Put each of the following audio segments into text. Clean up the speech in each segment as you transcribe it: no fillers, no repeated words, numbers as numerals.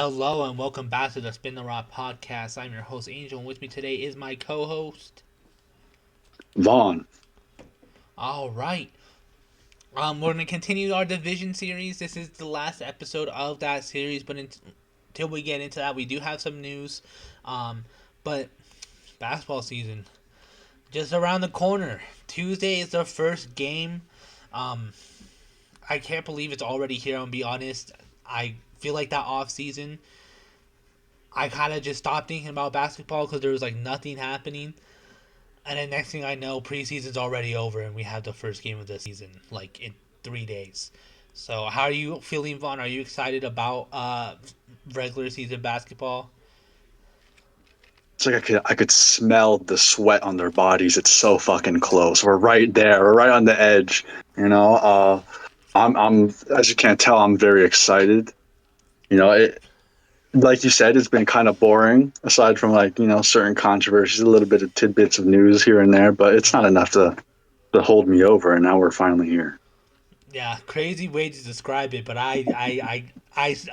Hello and welcome back to the Spin the Rock podcast. I'm your host Angel, and with me today is my co-host. Vaughn. All right, we're gonna continue our division series. This is the last episode of that series, but until we get into that, we do have some news. Um, but basketball season just around the corner. Tuesday is the first game. Um, I can't believe it's already here. I'm gonna be honest. I feel like that off season, I kind of just stopped thinking about basketball because there was like nothing happening. And then next thing I know, preseason's already over, and we have the first game of the season like in 3 days. So how are you feeling, Vaughn? Are you excited about regular season basketball? It's like I could smell the sweat on their bodies. It's so fucking close. We're right there. We're right on the edge. You know, I'm as you can't tell, I'm very excited. It like you said, it's been kind of boring aside from certain controversies, a little bit of tidbits of news here and there, but it's not Yeah, enough to hold me over. And now we're finally here. yeah, crazy way to describe it, but I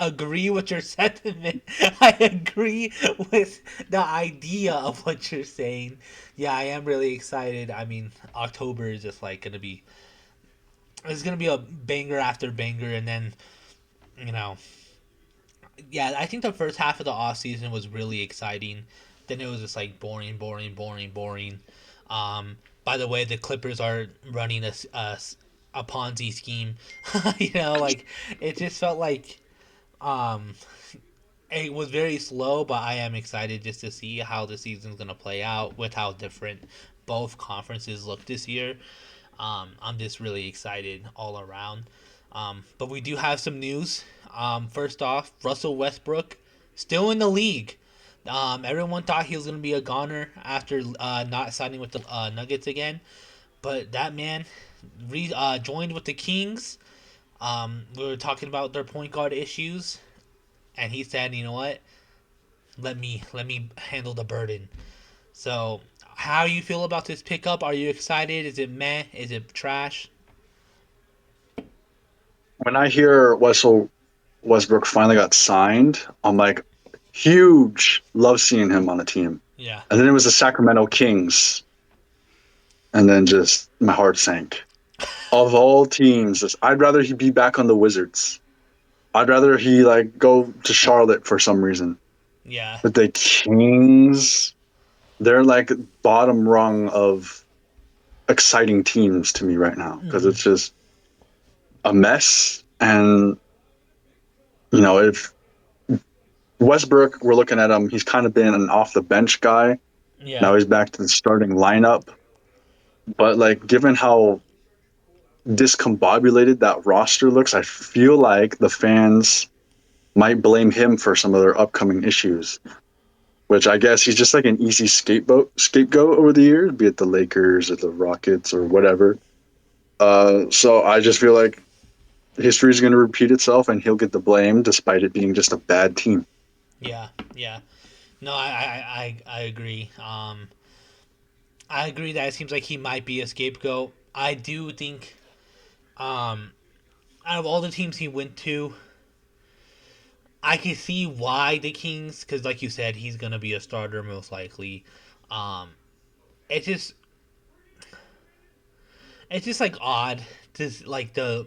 agree with your sentiment. I agree with the idea of what you're saying. Yeah, I am really excited. I mean, October is just like gonna be it's gonna be a banger after banger, and then you know yeah, I think the first half of the off season was really exciting. Then it was just like boring, boring, boring, boring. By the way, the Clippers are running a Ponzi scheme. Like it just felt like um, it was very slow, but I am excited just to see how the season's gonna play out with how different both conferences look this year. I'm just really excited all around. But we do have some news. First off, Russell Westbrook still in the league. Everyone thought he was going to be a goner after not signing with the Nuggets again, but that man joined with the Kings. We were talking about their point guard issues, and he said, "You know what? Let me handle the burden." So, how you feel about this pickup? Are you excited? Is it meh? Is it trash? When I hear Westbrook finally got signed, I'm like, huge. Love seeing him on the team. Yeah. And then it was the Sacramento Kings, and then just my heart sank. Of all teams, I'd rather he be back on the Wizards. I'd rather he go to Charlotte for some reason. Yeah. But the Kings, they're like bottom rung of exciting teams to me right now because Mm-hmm. it's just a mess. And if Westbrook, we're looking at him, he's kind of been an off the bench guy. Yeah. Now he's back to the starting lineup. But given how discombobulated that roster looks, I feel like the fans might blame him for some of their upcoming issues. Which I guess he's just like an easy scapegoat over the years, be it the Lakers or the Rockets or whatever. So I just feel like history is going to repeat itself, and he'll get the blame despite it being just a bad team. Yeah. Yeah. No, I agree. I agree that it seems like he might be a scapegoat. I do think, um, out of all the teams he went to, I can see why the Kings, because like you said, he's gonna be a starter most likely. Um, it's just, it's just like odd, just like the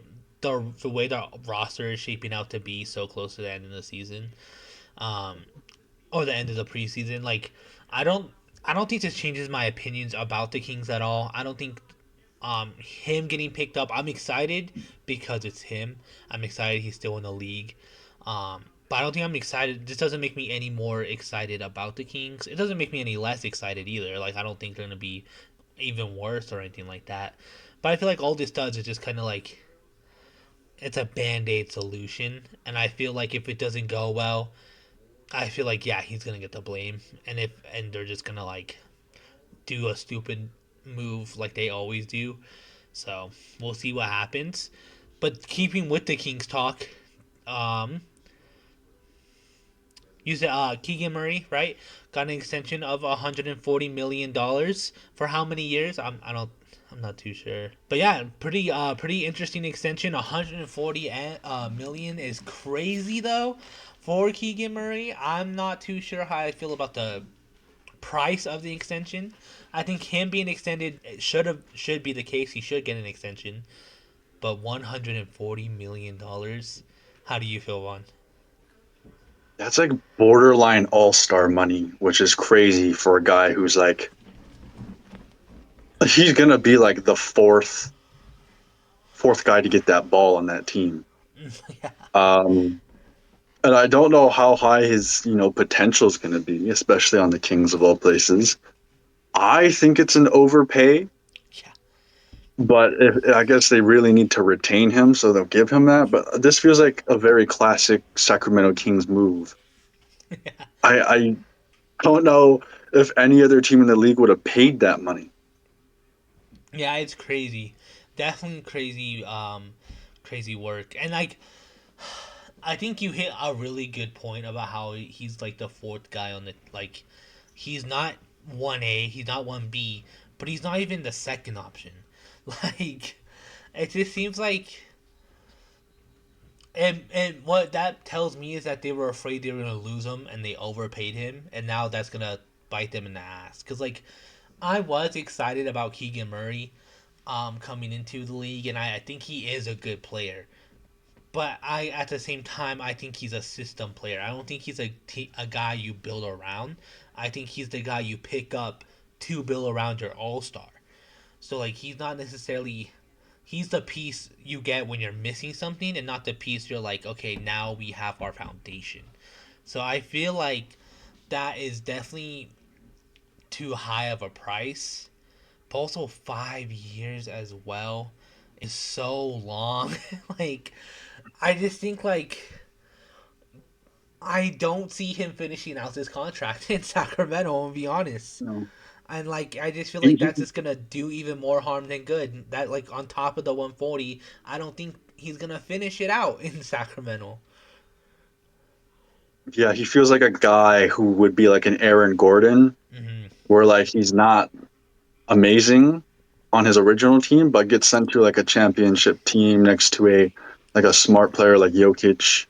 way the roster is shaping out to be so close to the end of the season. Um, or the end of the preseason. Like, I don't I don't think this changes my opinions about the Kings at all. I don't think him getting picked up. I'm excited because it's him. I'm excited he's still in the league. But I don't think I'm excited. This doesn't make me any more excited about the Kings. It doesn't make me any less excited either. Like I don't think they're gonna be even worse or anything like that. But I feel like all this does is just kind of like it's a band-aid solution, and I feel like if it doesn't go well, I feel like yeah, he's gonna get the blame, and they're just gonna like do a stupid move like they always do. So we'll see what happens. But keeping with the Kings talk, um, you said Keegan Murray, right? Got an extension of $140 million for how many years? I'm not too sure. But yeah, pretty interesting extension. 140 million is crazy though. for Keegan Murray. I'm not too sure how I feel about the price of the extension. I think him being extended should be the case. He should get an extension, but $140 million. How do you feel, Vaughn? That's like borderline all-star money, which is crazy for a guy who's like he's gonna be like the fourth guy to get that ball on that team. Yeah, Um, and I don't know how high his potential is gonna be, especially on the Kings of all places. I think it's an overpay, yeah, but I guess they really need to retain him, so they'll give him that. But this feels like a very classic Sacramento Kings move. yeah. I don't know if any other team in the league would have paid that money. Yeah, it's crazy. Definitely crazy. Crazy work. And like, I think you hit a really good point about how he's like the fourth guy on the like. He's not 1A. He's not 1B. But he's not even the second option. Like, it just seems like. And what that tells me is that they were afraid they were gonna lose him and they overpaid him, and now that's gonna bite them in the ass. Cause like I was excited about Keegan Murray, coming into the league, and I think he is a good player. But I, at the same time, I think he's a system player. I don't think he's a guy you build around. I think he's the guy you pick up to build around your all star. So like he's not necessarily he's the piece you get when you're missing something, and not the piece you're like, okay, now we have our foundation. So I feel like that is definitely too high of a price. But also 5 years as well is so long. Like I just think like I don't see him finishing out this contract in Sacramento. To be honest, No. and like I just feel He, like he, that's just gonna do even more harm than good. That like on top of the 140, I don't think he's gonna finish it out in Sacramento. yeah, he feels like a guy who would be like an Aaron Gordon, Hmm. where like he's not amazing on his original team, but gets sent to like a championship team next to a like a smart player like Jokic.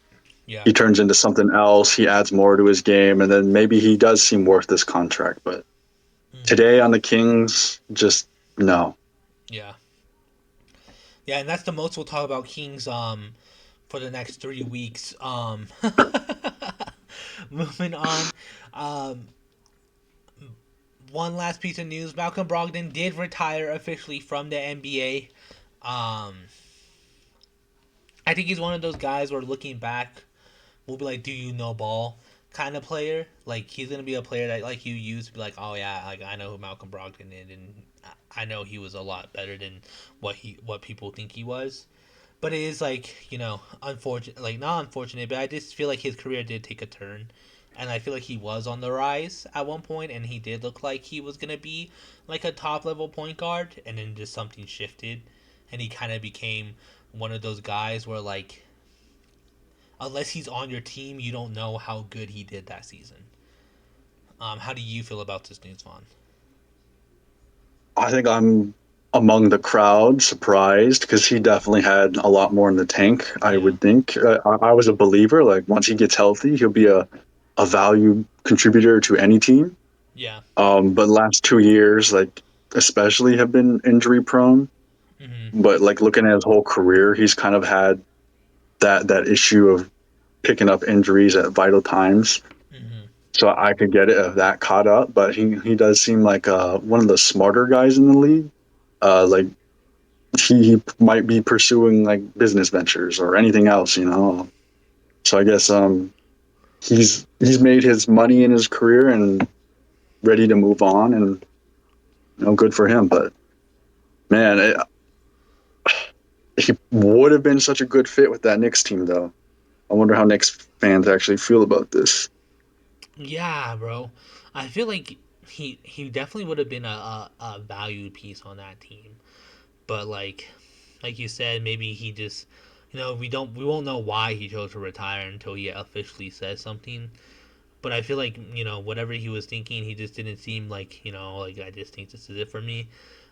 Yeah. He turns into something else. He adds more to his game, and then maybe he does seem worth this contract. But Hmm. today on the Kings, just no. Yeah. Yeah, and that's the most we'll talk about Kings for the next 3 weeks. Moving on. Um, One last piece of news: Malcolm Brogdon did retire officially from the NBA. Um, I think he's one of those guys where looking back, we'll be like, "Do you know ball?" kind of player. Like he's gonna be a player that like you used to be like, "Oh yeah, like I know who Malcolm Brogdon is, and I know he was a lot better than what people think he was." But it is like unfortunate, like not unfortunate, but I just feel like his career did take a turn, and I feel like he was on the rise at one point, and he did look like he was gonna be like a top level point guard, and then just something shifted, and he kind of became one of those guys where like unless he's on your team, you don't know how good he did that season. How do you feel about this news, Vaughn? I think I'm among the crowd surprised because he definitely had a lot more in the tank. I Yeah, would think. I was a believer. Like once he gets healthy, he'll be a value contributor to any team. yeah, But last 2 years, like especially, have been injury prone. mm-hmm. But like looking at his whole career, he's kind of had that issue of picking up injuries at vital times. Mm-hmm. So I could get it if that caught up. But he does seem like one of the smarter guys in the league. Like he might be pursuing like business ventures or anything else. So I guess he's made his money in his career and ready to move on, and good for him. But man, he would have been such a good fit with that Knicks team, though. I wonder how Knicks fans actually feel about this. Yeah, bro. I feel like he definitely would have been a valued piece on that team. But like you said, maybe he just we won't know why he chose to retire until he officially says something. But I feel like whatever he was thinking, he just didn't seem like like I just think this is it for me.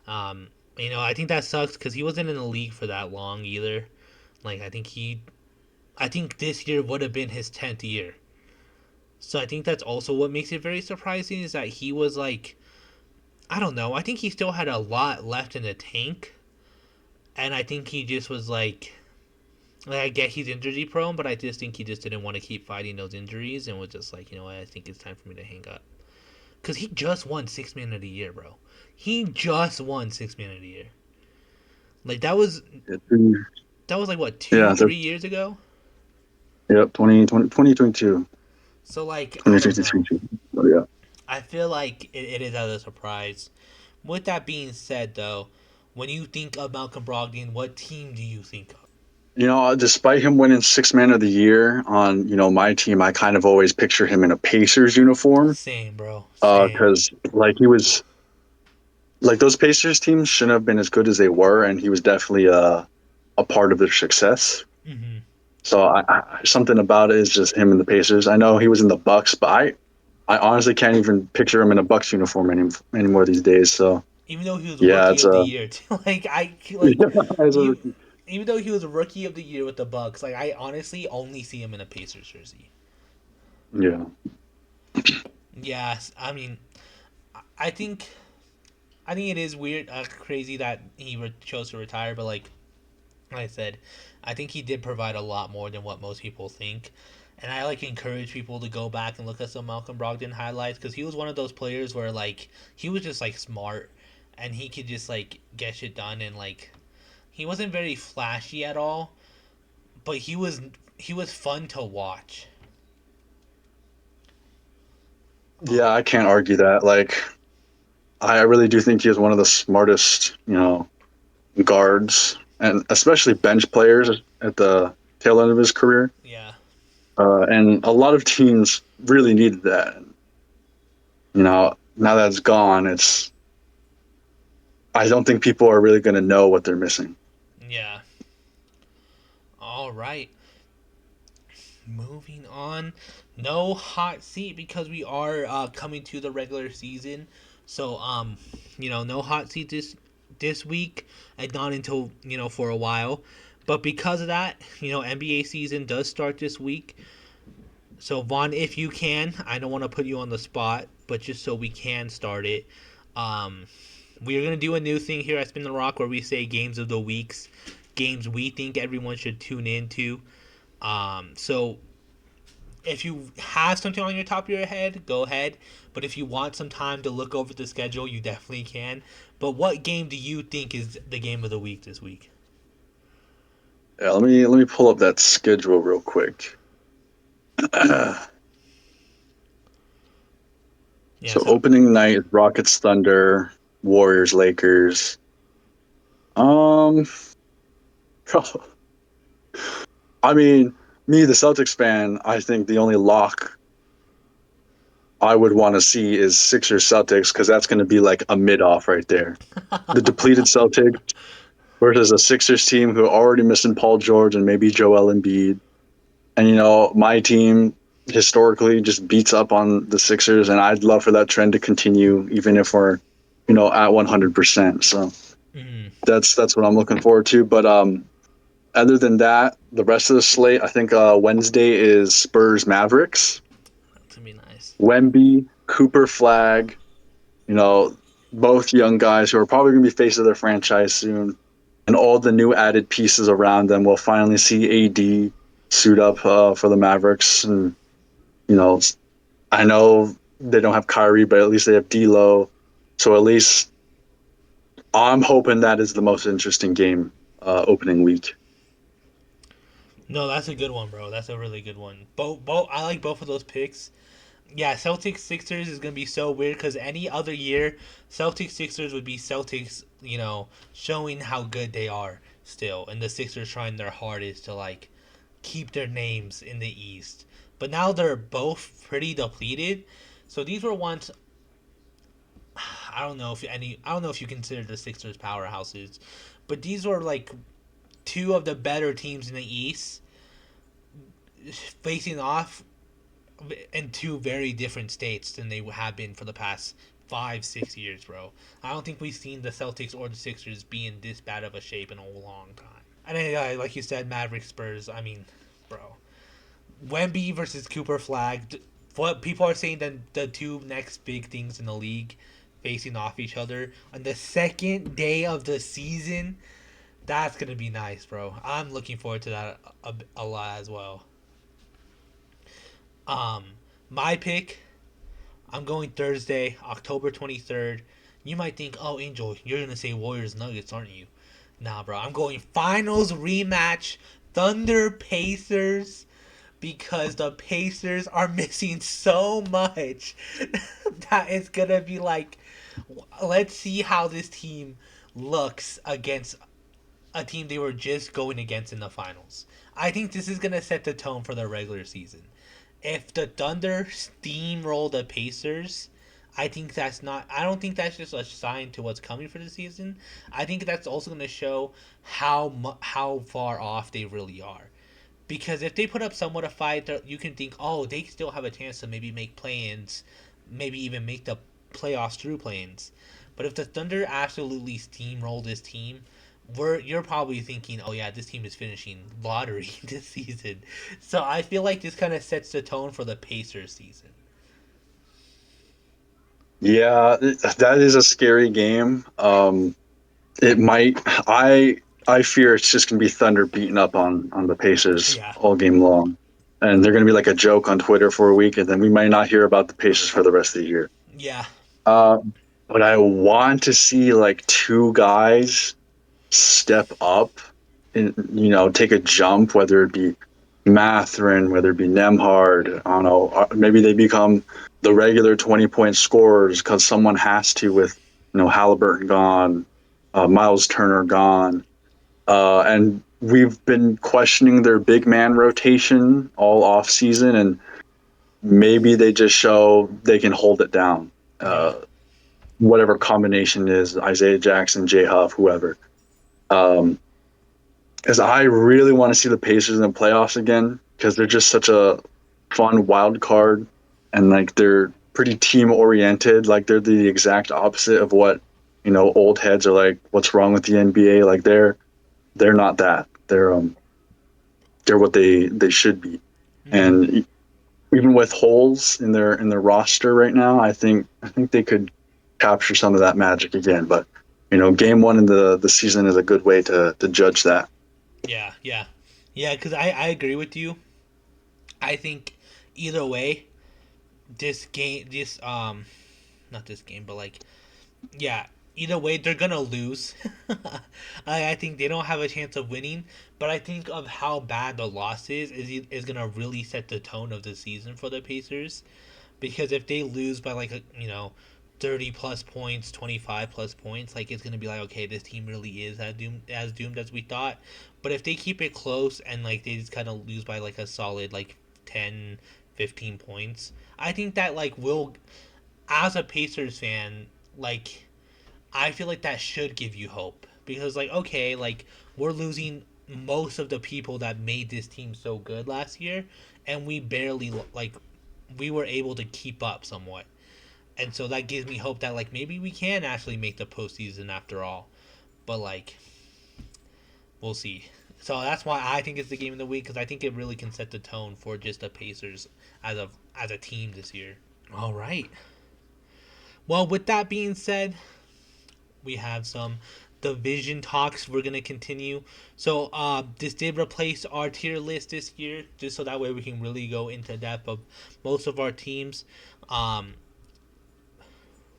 I think that sucks because he wasn't in the league for that long either. Like I think I think this year would have been his 10th year. So I think that's also what makes it very surprising is that he was like, I don't know. I think he still had a lot left in the tank, and I think he just was like I get he's injury prone, but I just think he just didn't want to keep fighting those injuries and was just like, you know what, I think it's time for me to hang up. Cause he just won Six Man of the Year, bro. He just won Six Man of the Year. Like that was like what two, Yeah, three years ago. yep, 2022, So like I don't know. 2023. Oh, yeah. I feel like it is a surprise. With that being said, though, when you think of Malcolm Brogdon, what team do you think of? Despite him winning Six Man of the Year on, my team, I kind of always picture him in a Pacers uniform. Same, bro. Same. Because like he was like those Pacers teams shouldn't have been as good as they were, and he was definitely a part of their success. Hmm. So something about it is just him and the Pacers. I know he was in the Bucks, but I honestly can't even picture him in a Bucks uniform anymore these days. So Even though he was yeah, rookie it's of the year, too. Like as a you. rookie. Even though he was rookie of the year with the Bucks, like I honestly only see him in a Pacers jersey. Yeah. Yes, I mean, I think I think it is weird, crazy that he chose to retire, but like I said, I think he did provide a lot more than what most people think. And I like encourage people to go back and look at some Malcolm Brogdon highlights because he was one of those players where like he was just like smart and he could just like get shit done and like he wasn't very flashy at all, but he was fun to watch. Yeah, I can't argue that. Like, I really do think he is one of the smartest, guards, and especially bench players at the tail end of his career. Yeah. And a lot of teams really needed that. Now that's gone, I don't think people are really going to know what they're missing. Yeah. All right. Moving on, no hot seat because we are coming to the regular season. So no hot seat this week and not until for a while. But because of that, NBA season does start this week. So Vaughn, if you can, I don't want to put you on the spot, but just so we can start it, um, we're gonna do a new thing here at Spin the Rock where we say games of the weeks, games we think everyone should tune into. So if you have something on your top of your head, go ahead. But if you want some time to look over the schedule, you definitely can. But what game do you think is the game of the week this week? Yeah, let me pull up that schedule real quick. Yeah, So so opening night is Rockets Thunder, Warriors Lakers. Um, I mean, me the Celtics fan, I think the only lock I would want to see is Sixers Celtics because that's going to be like a mid off right there. The depleted Celtics versus a Sixers team who are already missing Paul George and maybe Joel Embiid. And my team historically just beats up on the Sixers, and I'd love for that trend to continue, even if we're, at 100%. So mm, that's what I'm looking forward to. But other than that, the rest of the slate, I think Wednesday is Spurs Mavericks, to be nice. Wemby, Cooper Flag. You know, both young guys who are probably going to be face of their franchise soon, and all the new added pieces around them. We'll finally see AD suit up for the Mavericks, and you know, I know they don't have Kyrie, but at least they have D'Lo. So at least I'm hoping that is the most interesting game opening week. No, that's a good one, bro. That's a really good one. Both. I like both of those picks. Yeah, Celtics Sixers is gonna be so weird because any other year, Celtics Sixers would be Celtics, showing how good they are still, and the Sixers trying their hardest to like keep their names in the East. But now they're both pretty depleted. So these were once I don't know if you consider the Sixers powerhouses, but these were like two of the better teams in the East facing off in two very different states than they have been for the past 5, 6 years, bro. I don't think we've seen the Celtics or the Sixers be in this bad of a shape in a long time. And then, like you said, Mavericks Spurs. I mean, bro. Wemby versus Cooper Flag. What people are saying that the two next big things in the league facing off each other on the second day of the season. That's gonna be nice, bro. I'm looking forward to that a lot as well. Um, my pick. I'm going Thursday, October 23rd. You might think, oh, Angel, you're gonna say Warriors Nuggets, aren't you? Nah, bro. I'm going finals rematch. Thunder Pacers because the Pacers are missing so much that it's gonna be like, let's see how this team looks against a team they were just going against in the finals. I think this is gonna set the tone for the regular season. If the Thunder steamroll the Pacers, I think that's not. I don't think that's just a sign to what's coming for the season. I think that's also going to show how far off they really are. Because if they put up somewhat a fight, you can think, oh, they still have a chance to maybe make play-ins, maybe even make the playoffs through play-ins. But if the Thunder absolutely steamroll this team, you're probably thinking, oh yeah, this team is finishing lottery this season. So I feel like this kind of sets the tone for the Pacers season. Yeah, that is a scary game. It might. I fear it's just gonna be Thunder beating up on the Pacers Yeah, all game long, and they're gonna be like a joke on Twitter for a week, and then we might not hear about the Pacers for the rest of the year. yeah, Uh, but I want to see like two guys step up and take a jump, whether it be Matherin, whether it be Nemhard. I don't know. Maybe they become the regular 20-point scorers because someone has to with Halliburton gone, Miles Turner gone, and we've been questioning their big man rotation all off season, and maybe they just show they can hold it down. yeah, Whatever combination is Isaiah Jackson, Jay Huff, whoever. Um, because I really want to see the Pacers in the playoffs again because they're just such a fun wild card and like they're pretty team oriented. Like they're the exact opposite of what old heads are like. What's wrong with the NBA? Like they're not that. They're what they should be. mm-hmm. And even with holes in their roster right now, I think they could capture some of that magic again. But game one in the season is a good way to judge that. Yeah, yeah, yeah. Because I agree with you. I think either way, not this game, but like, yeah, either way they're gonna lose. I think they don't have a chance of winning, but I think of how bad the loss is gonna really set the tone of the season for the Pacers. Because if they lose by like 30 plus points, 25 plus points, like it's gonna be like, okay, this team really is as doomed as we thought. But if they keep it close and like they just kind of lose by like a solid like 10, 15 points, I think that like will, as a Pacers fan, like I feel like that should give you hope because like okay, like we're losing most of the people that made this team so good last year, and we barely like we were able to keep up somewhat, and so that gives me hope that like maybe we can actually make the postseason after all. But like we'll see. So that's why I think it's the game of the week because I think it really can set the tone for just the Pacers as a team this year. All right. Well, with that being said, we have some division talks we're gonna continue. So this did replace our tier list this year, just so that way we can really go into depth of most of our teams. Um,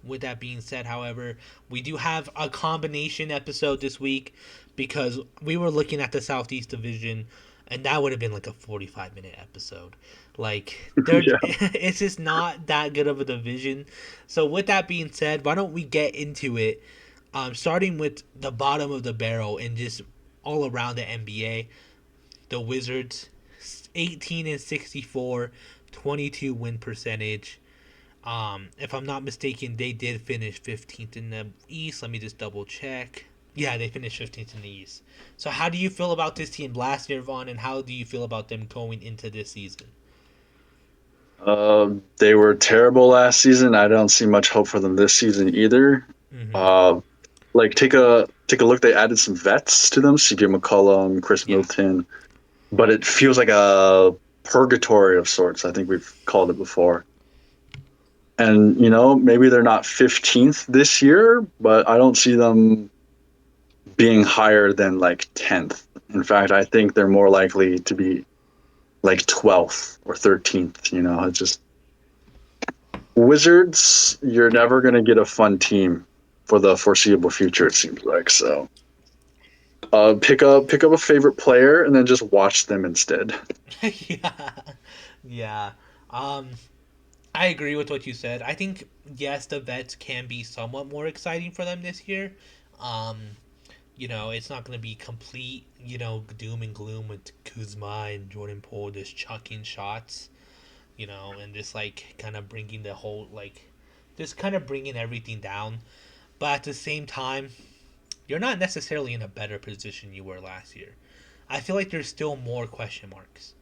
with that being said, however, we do have a combination episode this week because we were looking at the Southeast Division, and that would have been like a 45-minute episode. Like, Yeah. it's just not that good of a division. So, with that being said, why don't we get into it? Starting with the bottom of the barrel and just all around the NBA, the Wizards, 18 and 64, 22 win percentage. If I'm not mistaken, they did finish 15th in the East. Let me just double check. Yeah, they finished 15th in the East. So, how do you feel about this team last year, Vaughn, and how do you feel about them going into this season? They were terrible last season. I don't see much hope for them this season either. Mm-hmm. Uh, like take a look. They added some vets to them: C.J. McCollum, Chris Yeah. Middleton. but it feels like a purgatory of sorts. I think we've called it before. And maybe they're not 15th this year, but I don't see them being higher than like 10th. In fact, I think they're more likely to be like 12th or 13th. It's just Wizards, you're never going to get a fun team for the foreseeable future, it seems like. So, pick up a favorite player and then just watch them instead. Yeah, yeah. Um, I agree with what you said. I think yes, the vets can be somewhat more exciting for them this year. Um, it's not going to be complete, doom and gloom with Kuzma and Jordan Poole just chucking shots, and just like kind of bringing the whole like, just kind of bringing everything down. But at the same time, you're not necessarily in a better position you were last year. I feel like there's still more question marks.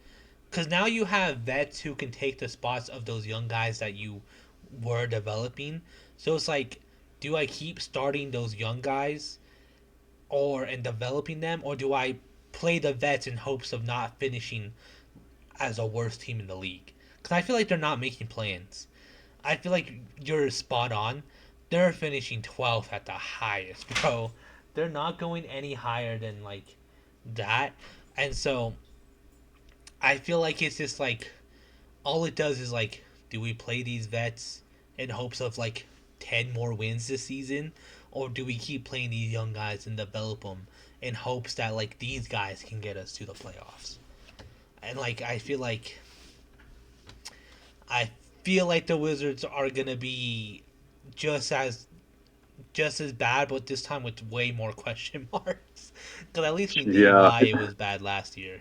Because now you have vets who can take the spots of those young guys that you were developing. So it's like, do I keep starting those young guys and developing them, or do I play the vets in hopes of not finishing as a worst team in the league? Because I feel like they're not making plans. I feel like you're spot on. They're finishing 12th at the highest, bro. They're not going any higher than like that. And so I feel like it's just like all it does is like, do we play these vets in hopes of like 10 more wins this season, or do we keep playing these young guys and develop them in hopes that like these guys can get us to the playoffs? And like I feel like the Wizards are gonna be just as just as bad, but this time with way more question marks. Because at least we knew Yeah, why it was bad last year.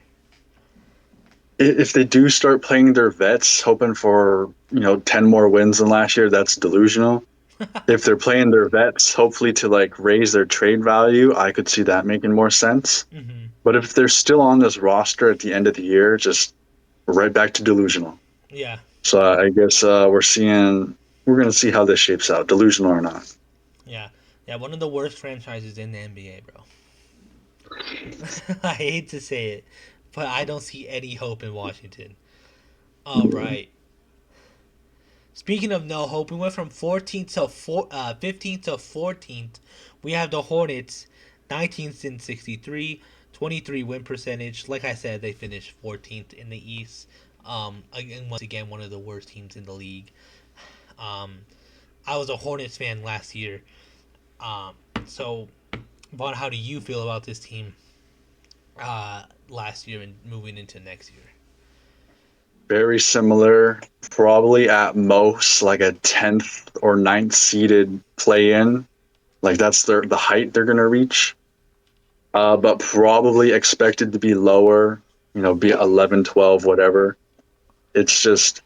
if they do start playing their vets, hoping for 10 more wins than last year, that's delusional. If they're playing their vets, hopefully to like raise their trade value, I could see that making more sense. Hmm. But if they're still on this roster at the end of the year, just right back to delusional. Yeah, So I guess we're gonna see how this shapes out, delusional or not. yeah, yeah. One of the worst franchises in the NBA, bro. I hate to say it, but I don't see any hope in Washington. All right. Speaking of no hope, we went from 14th to 15th to 14th. We have the Hornets, 19th in 63, 23 win percentage. Like I said, they finished 14th in the East. Again, once again, one of the worst teams in the league. Um, I was a Hornets fan last year. Um, so, Vaughn, how do you feel about this team last year and moving into next year? Very similar, probably at most like a 10th or ninth seeded play in. Like that's the height they're gonna reach. But probably expected to be lower, be 11, 12, whatever. It's just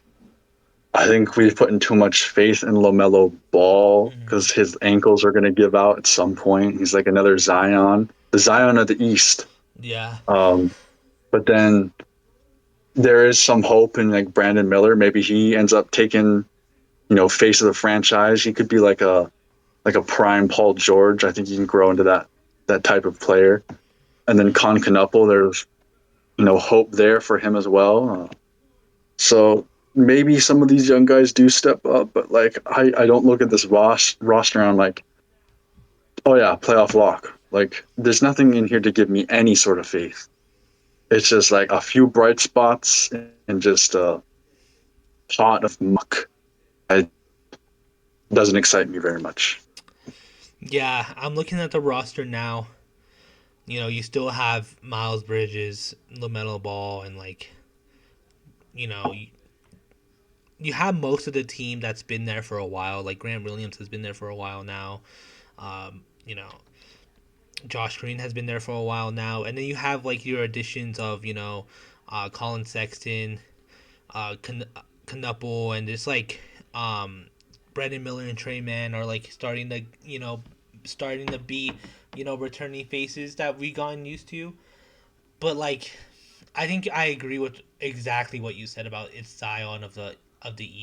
I think we've put in too much faith in LaMelo Ball Mm-hmm. because his ankles are going to give out at some point. He's like another Zion, the Zion of the East. Yeah. Um, but then there is some hope in like Brandon Miller. Maybe he ends up taking, face of the franchise. He could be like a prime Paul George. I think he can grow into that type of player. And then Con Canuple, there's hope there for him as well. So maybe some of these young guys do step up, but like I don't look at this roster and I'm like, oh yeah, playoff lock. Like there's nothing in here to give me any sort of faith. It's just like a few bright spots and just a pot of muck. It doesn't excite me very much. Yeah, I'm looking at the roster now. You still have Miles Bridges, LaMelo Ball, and like, you have most of the team that's been there for a while. Like Grant Williams has been there for a while now. Um, you know, Josh Green has been there for a while now, and then you have like your additions of Colin Sexton, Knuppel, and just like Brandon Miller and Trey Mann are like starting to be returning faces that we gotten used to. But like, I think I agree with exactly what you said about it's Zion of the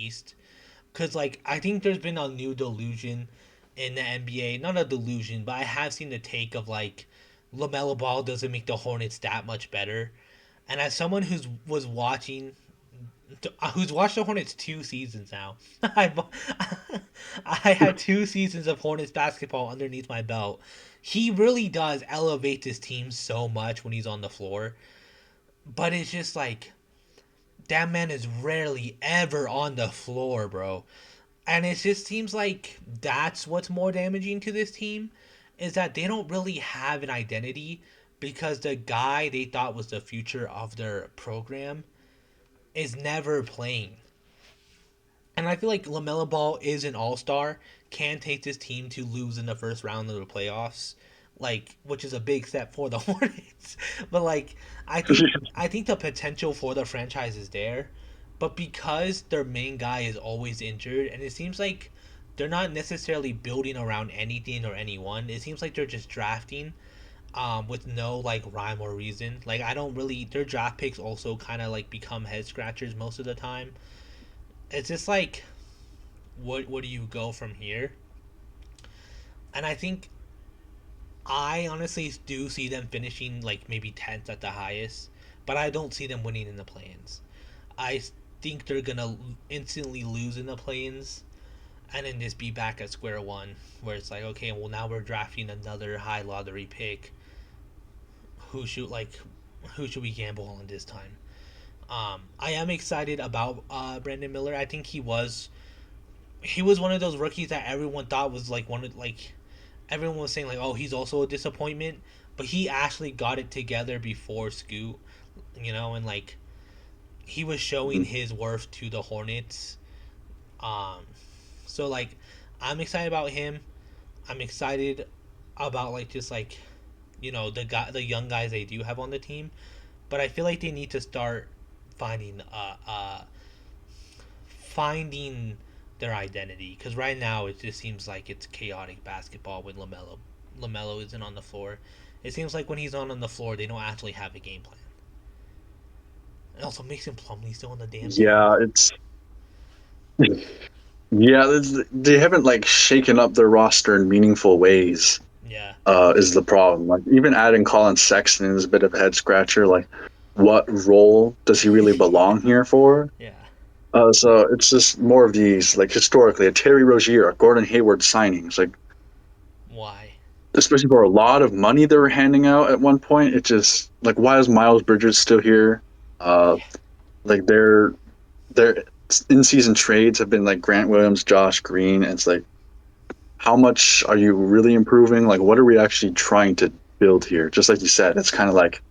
East. Cause like I think there's been a new delusion in the NBA. Not a delusion, but I have seen the take of like Lamelo Ball doesn't make the Hornets that much better, And as someone who's watched the Hornets 2 seasons now, I had 2 seasons of Hornets basketball underneath my belt. He really does elevate his team so much when he's on the floor, but it's just like that man is rarely ever on the floor, bro. And it just seems like that's what's more damaging to this team is that they don't really have an identity because the guy they thought was the future of their program is never playing. And I feel like LaMelo Ball is an all-star, can take this team to lose in the first round of the playoffs, like which is a big step for the Hornets. But like I think the potential for the franchise is there, but because their main guy is always injured and it seems like they're not necessarily building around anything or anyone. It seems like they're just drafting with no like rhyme or reason. Like I don't really their draft picks also kind of like become head scratchers most of the time. It's just like what do you go from here? And I think I honestly do see them finishing like maybe 10th at the highest, but I don't see them winning in the play-ins. I think they're gonna instantly lose in the play-ins and then just be back at square one, where it's like, okay, well now we're drafting another high lottery pick. Who should like, who should we gamble on this time? I am excited about Brandon Miller. I think he was one of those rookies that everyone thought was like one of like everyone was saying like, oh, he's also a disappointment, but he actually got it together before Scoot, and like he was showing his worth to the Hornets. Um, so like I'm excited about him. I'm excited about like just like the young guys they do have on the team, but I feel like they need to start finding finding their identity because right now it just seems like it's chaotic basketball when Lamelo isn't on the floor. It seems like when he's on the floor, they don't actually have a game plan. And also, Mason Plumlee's still on the damn team. Yeah, it's they haven't like shaken up their roster in meaningful ways. Yeah, Is the problem. Like even adding Colin Sexton is a bit of a head scratcher. Like, what role does he really belong here for? yeah. So it's just more of these like historically a Terry Rozier, a Gordon Hayward signings. Like Why? especially for a lot of money they were handing out at one point. It just like why is Miles Bridges still here? Uh, like their in season trades have been like Grant Williams, Josh Green. And it's like how much are you really improving? Like what are we actually trying to build here? Just like you said, it's kind of like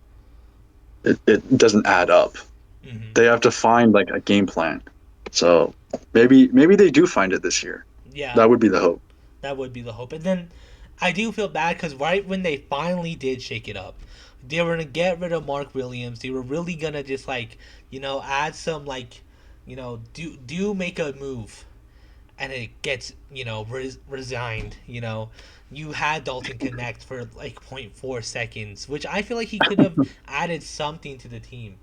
it doesn't add up. Hmm. They have to find like a game plan. So maybe they do find it this year. Yeah, That would be the hope. that would be the hope. And then I do feel bad because right when they finally did shake it up, they were gonna get rid of Mark Williams. They were really gonna just like add some like do make a move, and it gets resigned. You had Dalton Connect for like zero point 0.4 seconds, which I feel like he could have added something to the team,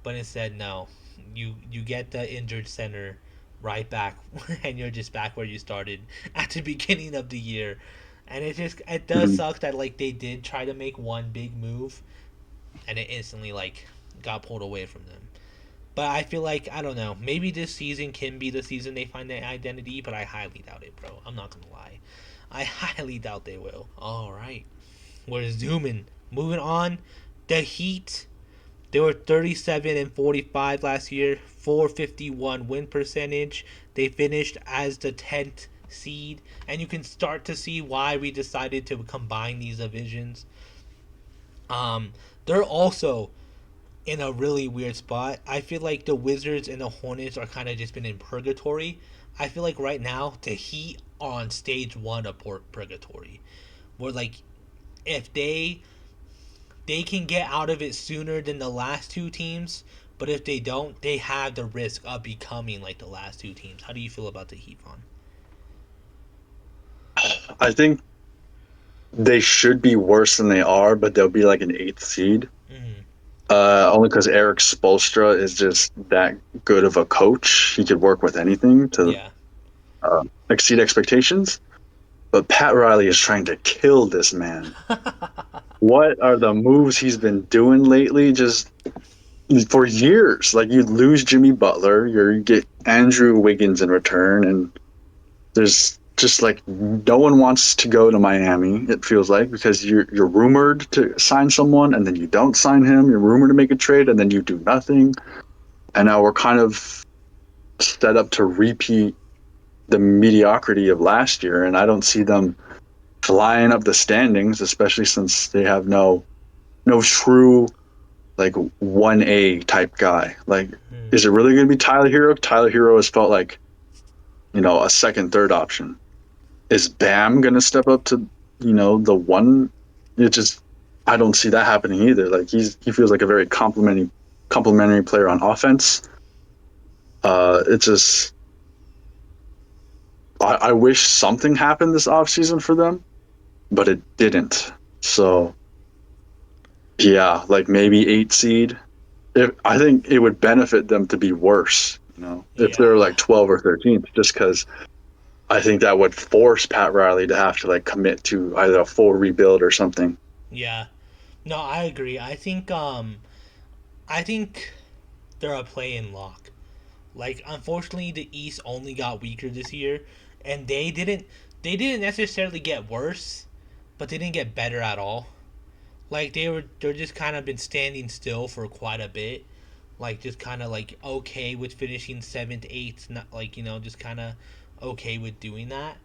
but instead no. You get the injured center right back, and you're just back where you started at the beginning of the year, and it does Mhm. suck that like they did try to make one big move, and it instantly like got pulled away from them. But I feel like I don't know. Maybe this season can be the season they find their identity, but I highly doubt it, bro. I'm not gonna lie. I highly doubt they will. All right, we're zooming. Moving on. The Heat. They were 37-45 last year, 451 win percentage. They finished as the 10th seed, and you can start to see why we decided to combine these divisions. Um, they're also in a really weird spot. I feel like the Wizards and the Hornets are kind of just been in purgatory. I feel like right now the Heat are on stage one of purgatory, where like if they can get out of it sooner than the last two teams, but if they don't, they have the risk of becoming like the last two teams. How do you feel about the Heat, Vaughn? I think they should be worse than they are, but they'll be like an eighth seed. Mm-hmm. Only because Eric Spolstra is just that good of a coach. He could work with anything to Yeah. exceed expectations. But Pat Riley is trying to kill this man. What are the moves he's been doing lately? Just for years. Like you lose Jimmy Butler, you get Andrew Wiggins in return, and there's just like no one wants to go to Miami. It feels like because you're rumored to sign someone and then you don't sign him. You're rumored to make a trade and then you do nothing. And now we're kind of set up to repeat the mediocrity of last year. And I don't see them flying up the standings, especially since they have no true like 1A type guy. Like, Hmm. is it really going to be Tyler Hero? Tyler Hero has felt like, a second, third option. Is Bam going to step up to, the one? It just, I don't see that happening either. Like, he feels like a very complimentary player on offense. It's just, I wish something happened this offseason for them, but it didn't. So, yeah, like maybe 8 seed. I think it would benefit them to be worse, if they're Yeah. like 12 or 13th, just because I think that would force Pat Riley to have to like commit to either a full rebuild or something. Yeah. No, I agree. I think they're a play in lock. Like unfortunately the East only got weaker this year and they didn't necessarily get worse, but they didn't get better at all. Like they're just kind of been standing still for quite a bit. Like just kind of like okay with finishing 7th, 8th, not like, just kind of okay with doing that.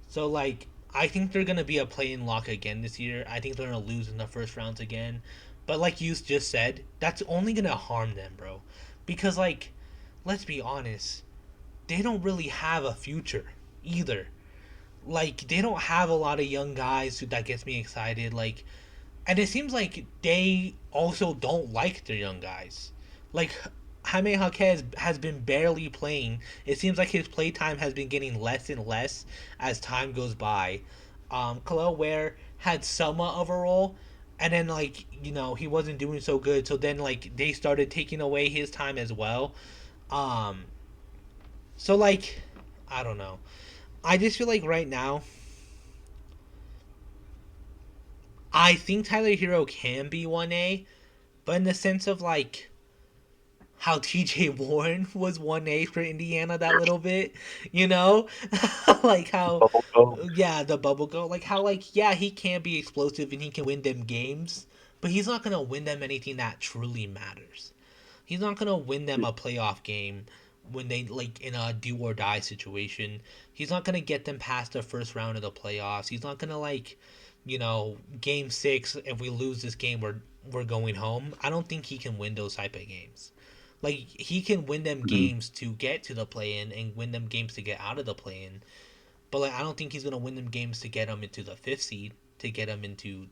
So like I think they're going to be a play-in lock again this year. I think they're going to lose in the first rounds again. But like you just said, that's only going to harm them, bro. Because like let's be honest, they don't really have a future either. Like they don't have a lot of young guys that gets me excited. Like, and it seems like they also don't like their young guys. Like Jaime Jaquez has been barely playing. It seems like his play time has been getting less and less as time goes by. Khalil Ware had somewhat of a role, and then like he wasn't doing so good. So then like they started taking away his time as well. Um, so like I don't know. I just feel like right now I think Tyler Hero can be 1A, but in the sense of like how TJ Warren was 1A for Indiana that little bit, you know? Like how Oh, yeah, the bubble go. Like how like yeah, he can be explosive and he can win them games, but he's not going to win them anything that truly matters. He's not going to win them a playoff game when they like in a do or die situation. He's not going to get them past the first round of the playoffs. He's not going to like, game 6 if we lose this game we're going home. I don't think he can win those type of games. Like he can win them mhm. games to get to the play in and win them games to get out of the play in. But like I don't think he's gonna win them games to get them into the 5th seed to get them into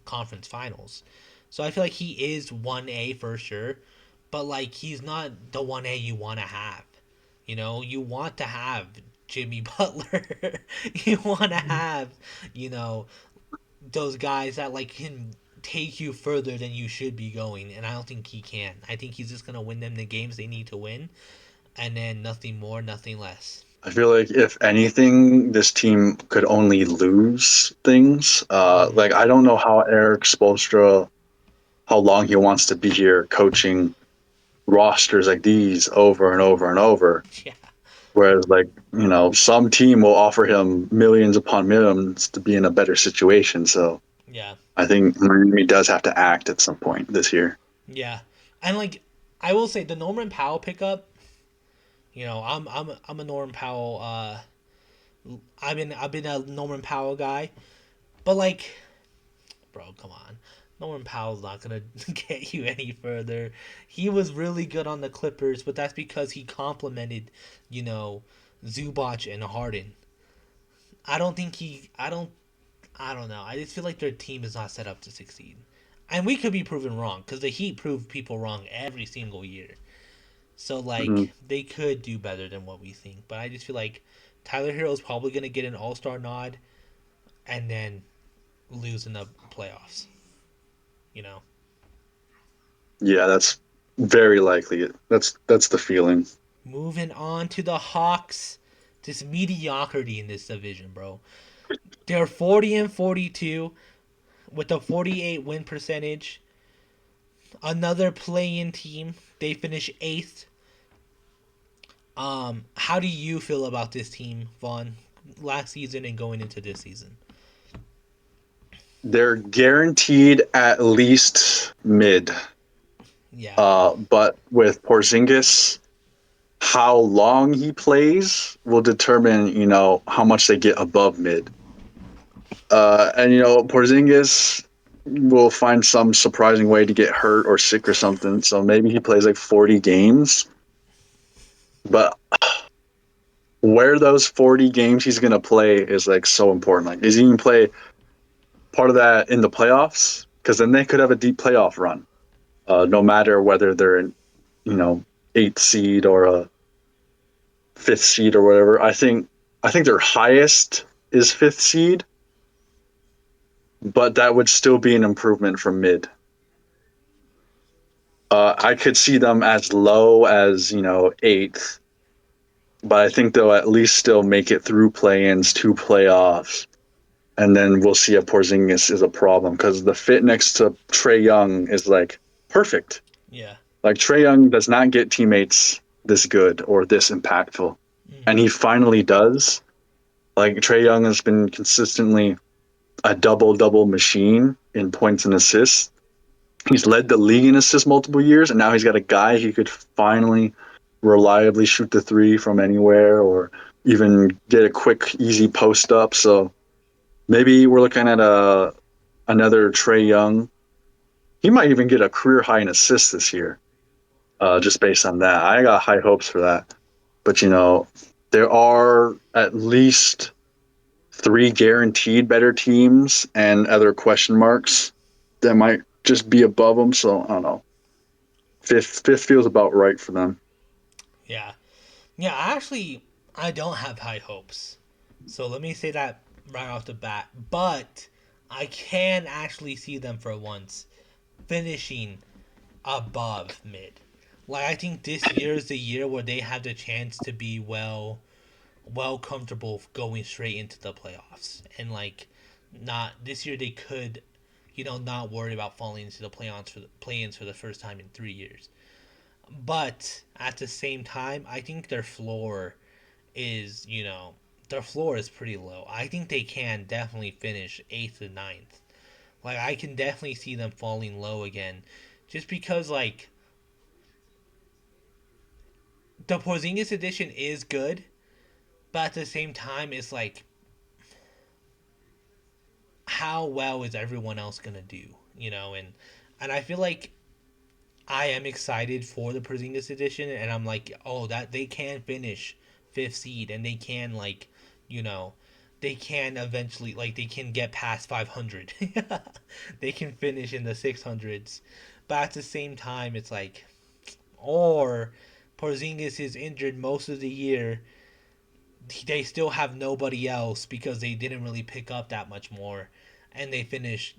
conference finals. So I feel like he is 1A for sure, but like he's not the 1A you want to have. You want to have Jimmy Butler. You want to have, you know, those guys that like can take you further than you should be going, and I don't think he can. I think he's just gonna win them the games they need to win, and then nothing more, nothing less. I feel like if anything, this team could only lose things. Mm-hmm. Like I don't know how Eric Spoelstra, how long he wants to be here coaching rosters like these over and over and over. Yeah, Whereas, like, some team will offer him millions upon millions to be in a better situation. So yeah, I think Miami does have to act at some point this year. yeah. And like I will say, the Norman Powell pickup. I'm a Norman Powell. I've been a Norman Powell guy, but like, bro, come on. Norman Powell's not gonna get you any further. He was really good on the Clippers, but that's because he complemented, you know, Zubac and Harden. I don't think he. I don't know. I just feel like their team is not set up to succeed, and we could be proven wrong because the Heat prove people wrong every single year. So Mhm. like they could do better than what we think, but I just feel like Tyler Hero is probably gonna get an All Star nod and then lose in the playoffs. You know. Yeah, that's very likely. That's the feeling. Moving on to the Hawks. Just mediocrity in this division, bro. They're 40-42 with a 48 win percentage. Another play-in team. They finish eighth. How do you feel about this team, Vaughn? Last season and going into this season. They're guaranteed at least mid. Yeah, But with Porzingis, how long he plays will determine, how much they get above mid. And Porzingis will find some surprising way to get hurt or sick or something. So maybe he plays like 40 games. But where those 40 games he's gonna play is like so important. Like, is he gonna play part of that in the playoffs? Because then they could have a deep playoff run. No matter whether they're in, you know, eighth seed or a fifth seed or whatever. I think their highest is fifth seed, but that would still be an improvement from mid. I could see them as low as eighth, but I think they'll at least still make it through play-ins to playoffs, and then we'll see if Porzingis is a problem because the fit next to Trey Young is like perfect. yeah. Like Trey Young does not get teammates this good or this impactful, and he Mm-hmm. finally does. Like Trey Young has been consistently a double double machine in points and assists. He's led the league in assists multiple years, and now he's got a guy who could finally reliably shoot the three from anywhere or even get a quick, easy post up. So maybe we're looking at another Trey Young. He might even get a career high in assists this year, just based on that. I got high hopes for that. But there are at least three guaranteed better teams and other question marks that might just be above them. So I don't know. Fifth feels about right for them. Yeah, yeah. I don't have high hopes. So let me say that right off the bat. But I can actually see them for once finishing above mid. Like I think this year is the year where they have the chance to be well comfortable going straight into the playoffs. And like not this year they could, not worry about falling into the play-ins for the first time in 3 years. But at the same time, I think their floor is pretty low. I think they can definitely finish 8th and ninth. Like I can definitely see them falling low again just because like the Porzingis edition is good, but at the same time it's like how well is everyone else gonna do, and I feel like I am excited for the Porzingis edition, and I'm like, oh, that they can finish fifth seed, and they can you know, they can eventually they can get past 500. They can finish in the 600s, but at the same time, it's like, or Porzingis is injured most of the year. They still have nobody else because they didn't really pick up that much more, and they finish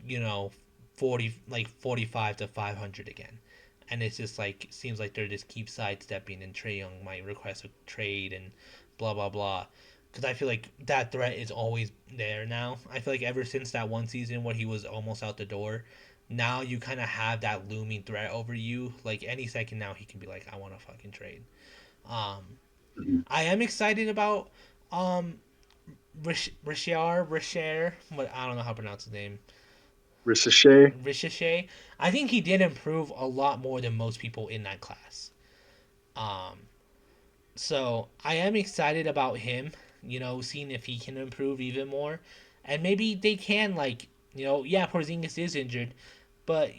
45 to 500 again, and it's just like seems like they're just keep sidestepping, and Trey Young might request a trade and blah blah blah. Because I feel like that threat is always there now. I feel like ever since that one season where he was almost out the door, now you kind of have that looming threat over you. Like any second now, he can be like, "I want to fucking trade." Um, I am excited about um Richard, but I don't know how to pronounce his name. Ricochet. Ricochet. I think he did improve a lot more than most people in that class. Um, so I am excited about him. Seeing if he can improve even more, and maybe they can yeah, Porzingis is injured, but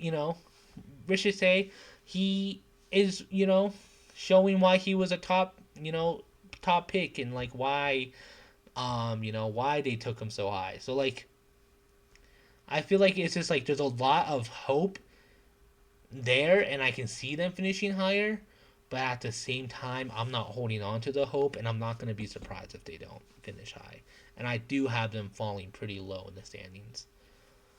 Ricochet, he is showing why he was a top pick and like why they took him so high. So like I feel like it's just like there's a lot of hope there, and I can see them finishing higher. But at the same time, I'm not holding on to the hope, and I'm not going to be surprised if they don't finish high. And I do have them falling pretty low in the standings.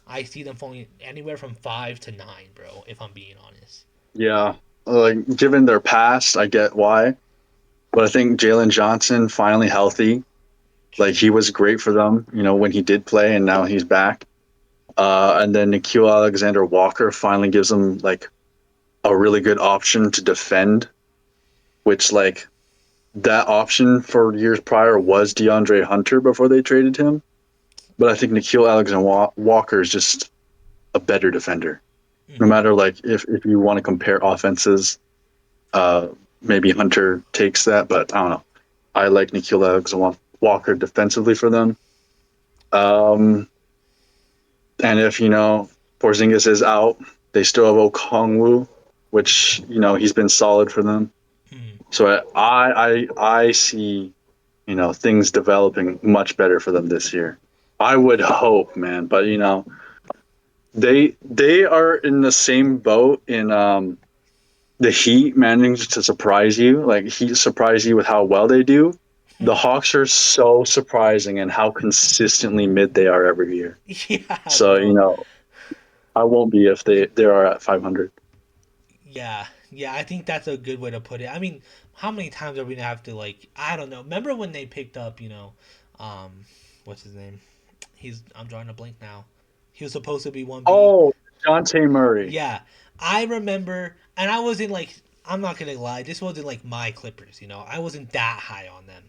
I see them falling anywhere from 5 to 9, bro. If I'm being honest. Yeah, like given their past, I get why. But I think Jalen Johnson finally healthy. Like True. he was great for them, when he did play, and now he's back. And then Nikhil Alexander Walker finally gives them like a really good option to defend, which like that option for years prior was DeAndre Hunter before they traded him. But I think Nikhil Alexander Walker is just a better defender. No Hmm. matter like if you want to compare offenses, uh, maybe Hunter takes that, but I don't know. I like Nikhil Alexander Walker defensively for them. Um, and if Porzingis is out, they still have Okongwu, which he's been solid for them. Hmm. So I see things developing much better for them this year. I would hope, man, but they are in the same boat in the Heat managed to surprise you. Like Heat surprise you with how well they do. The Hawks are so surprising and how consistently mid they are every year. Yeah, So bro. I won't be if they are at 500. Yeah, yeah, I think that's a good way to put it. I mean, how many times are we gonna have to like? I don't know. Remember when they picked up, um, what's his name? I'm drawing a blank now. He was supposed to be 1B. Oh, Dejounte Murray. Yeah, I remember, and I wasn't like, I'm not gonna lie, this wasn't like my Clippers, I wasn't that high on them.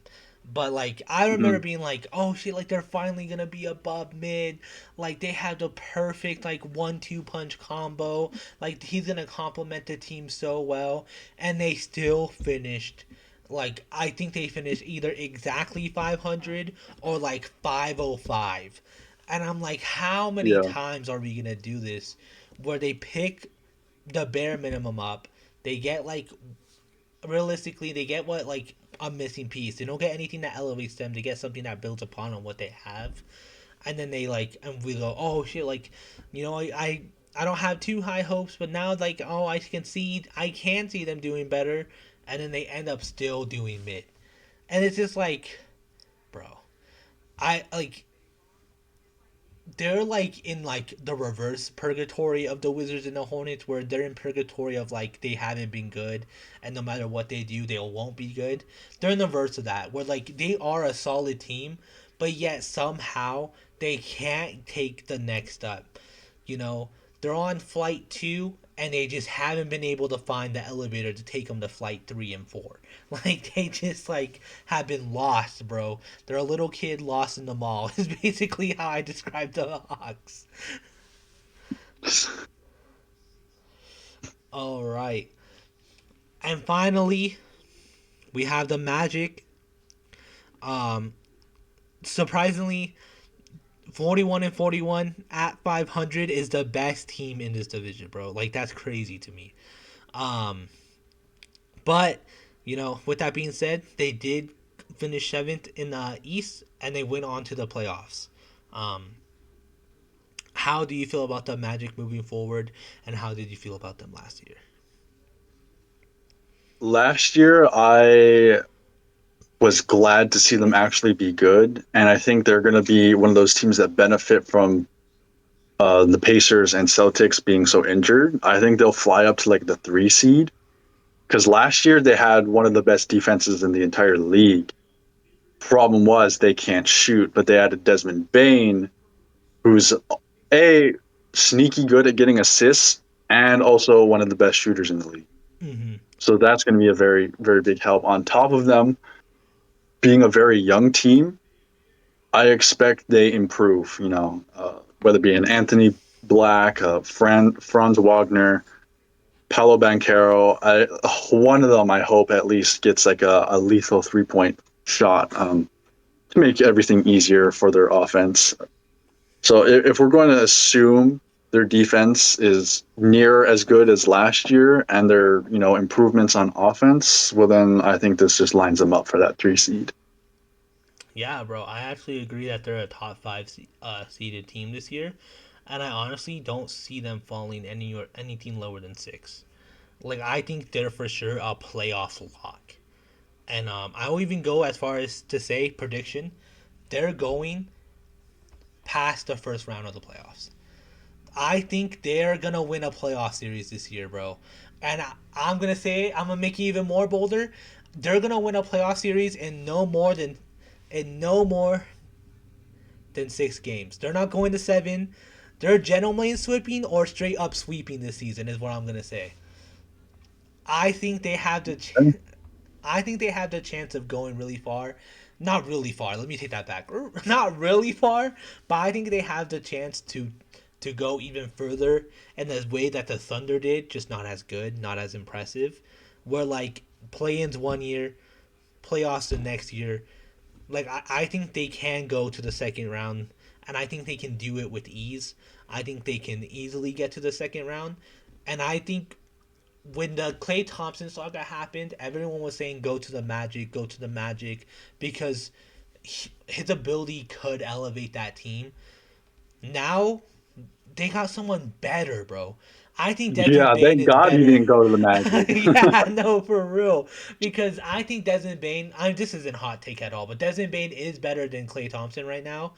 But like, I remember Mm, being like, oh shit, like they're finally gonna be above mid. Like they have the perfect like 1-2 punch combo. Like he's gonna complement the team so well, and they still finished. Like I think they finished either exactly 500 or like 505. And I'm like, how many yeah, times are we gonna do this where they pick the bare minimum up? They get like realistically, they get what like a missing piece. They don't get anything that elevates them. They get something that builds upon on what they have, and then they like, and we go, oh shit, like, I don't have too high hopes, but now like, oh, I can see them doing better, and then they end up still doing mid, and it's just like, bro, I like they're like in like the reverse purgatory of the Wizards and the Hornets, where they're in purgatory of like they haven't been good, and no matter what they do, they won't be good. They're in the verse of that, where like they are a solid team, but yet somehow they can't take the next step. You know, they're on flight 2 and they just haven't been able to find the elevator to take them to flight 3 and 4. Like they just like have been lost, bro. They're a little kid lost in the mall. Is basically how I describe the Hawks. All right. And finally, we have the Magic. Um Surprisingly, 41 and 41 at 500 is the best team in this division, bro. Like that's crazy to me. Um But with that being said, they did finish seventh in the East, and they went on to the playoffs. Um, how do you feel about the Magic moving forward, and how did you feel about them last year? last year I was glad to see them actually be good, and I think they're going to be one of those teams that benefit from the Pacers and Celtics being so injured. I think they'll fly up to like the 3 seed because last year they had one of the best defenses in the entire league. Problem was they can't shoot, but they added Desmond Bain, who's a sneaky good at getting assists and also one of the best shooters in the league. Mm-hmm. So that's going to be a very, very big help. On top of them being a very young team, I expect they improve. Whether it be an Anthony Black, Franz Wagner, Paolo Banchero. One of them, I hope, at least gets like a lethal 3 point shot to make everything easier for their offense. So if we're going to assume their defense is near as good as last year and their improvements on offense, well then I think this just lines them up for that 3 seed. Yeah, bro. I actually agree that they're a top five seeded team this year, and I honestly don't see them falling anything lower than 6. Like I think they're for sure a playoff lock, and I will even go as far as to say prediction. They're going past the first round of the playoffs. I think they're gonna win a playoff series this year, bro. And I'm gonna say I'm gonna make it even more bolder. They're gonna win a playoff series in no more than 6 games. They're not going to 7. They're gentlemen sweeping or straight up sweeping this season is what I'm gonna say. I think they have the I think they have the chance of going really far. Not really far. Let me take that back. Not really far, but I think they have the chance to go even further in the way that the Thunder did, just not as good, not as impressive. Where like play-ins 1 year, playoffs the next year. Like I think they can go to the second round, and I think they can do it with ease. I think they can easily get to the second round, and I think when the Clay Thompson saga happened, everyone was saying go to the Magic, because his ability could elevate that team. Now they got someone better, bro. I think Desmond Yeah, Bain thank is God he better. didn't go to the Magic. Yeah, no, for real. Because I think Desmond Bain. This isn't hot take at all, but Desmond Bain is better than Clay Thompson right now,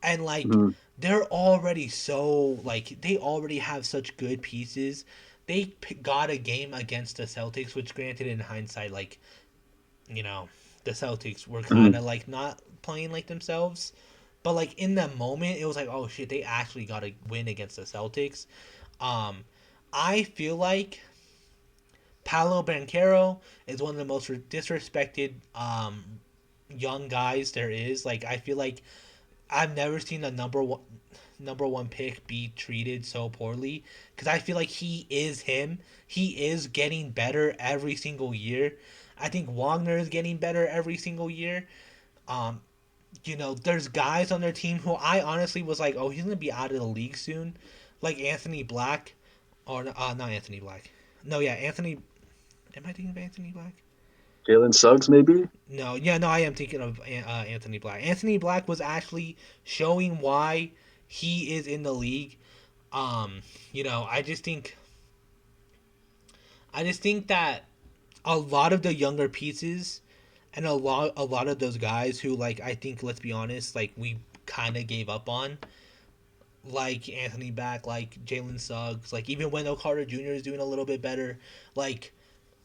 and like Mhm. they're already so like they already have such good pieces. They got a game against the Celtics, which granted in hindsight, like you know, the Celtics were kind Mhm. of like not playing like themselves. But like in the moment, it was like, oh shit, they actually got a win against the Celtics. Um, I feel like Paolo Banchero is one of the most disrespected young guys there is. Like I feel like I've never seen a number one pick be treated so poorly, because I feel like he is him. He is getting better every single year. I think Wagner is getting better every single year. Um, there's guys on their team who I honestly was like, oh, he's gonna be out of the league soon, like Anthony Black, or not Anthony Black. No, yeah, Anthony. Am I thinking of Anthony Black? Jalen Suggs, maybe. No, yeah, no, I am thinking of Anthony Black. Anthony Black was actually showing why he is in the league. Um, I just think that a lot of the younger pieces and a lot of those guys who like I think, let's be honest, like we kind of gave up on, like Anthony Black, like Jalen Suggs, like even Wendell Carter Jr. is doing a little bit better. Like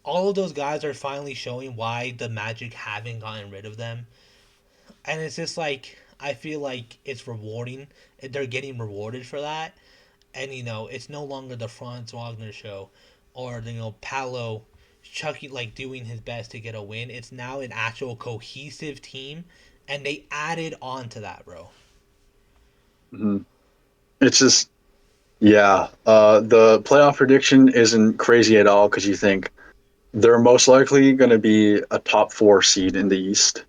all of those guys are finally showing why the Magic haven't gotten rid of them, and it's just like I feel like it's rewarding. They're getting rewarded for that, and it's no longer the Franz Wagner show, or Paolo Chucky like doing his best to get a win. It's now an actual cohesive team, and they added on to that, bro. Mhm. It's just, yeah. The playoff prediction isn't crazy at all because you think they're most likely going to be a top four seed in the East,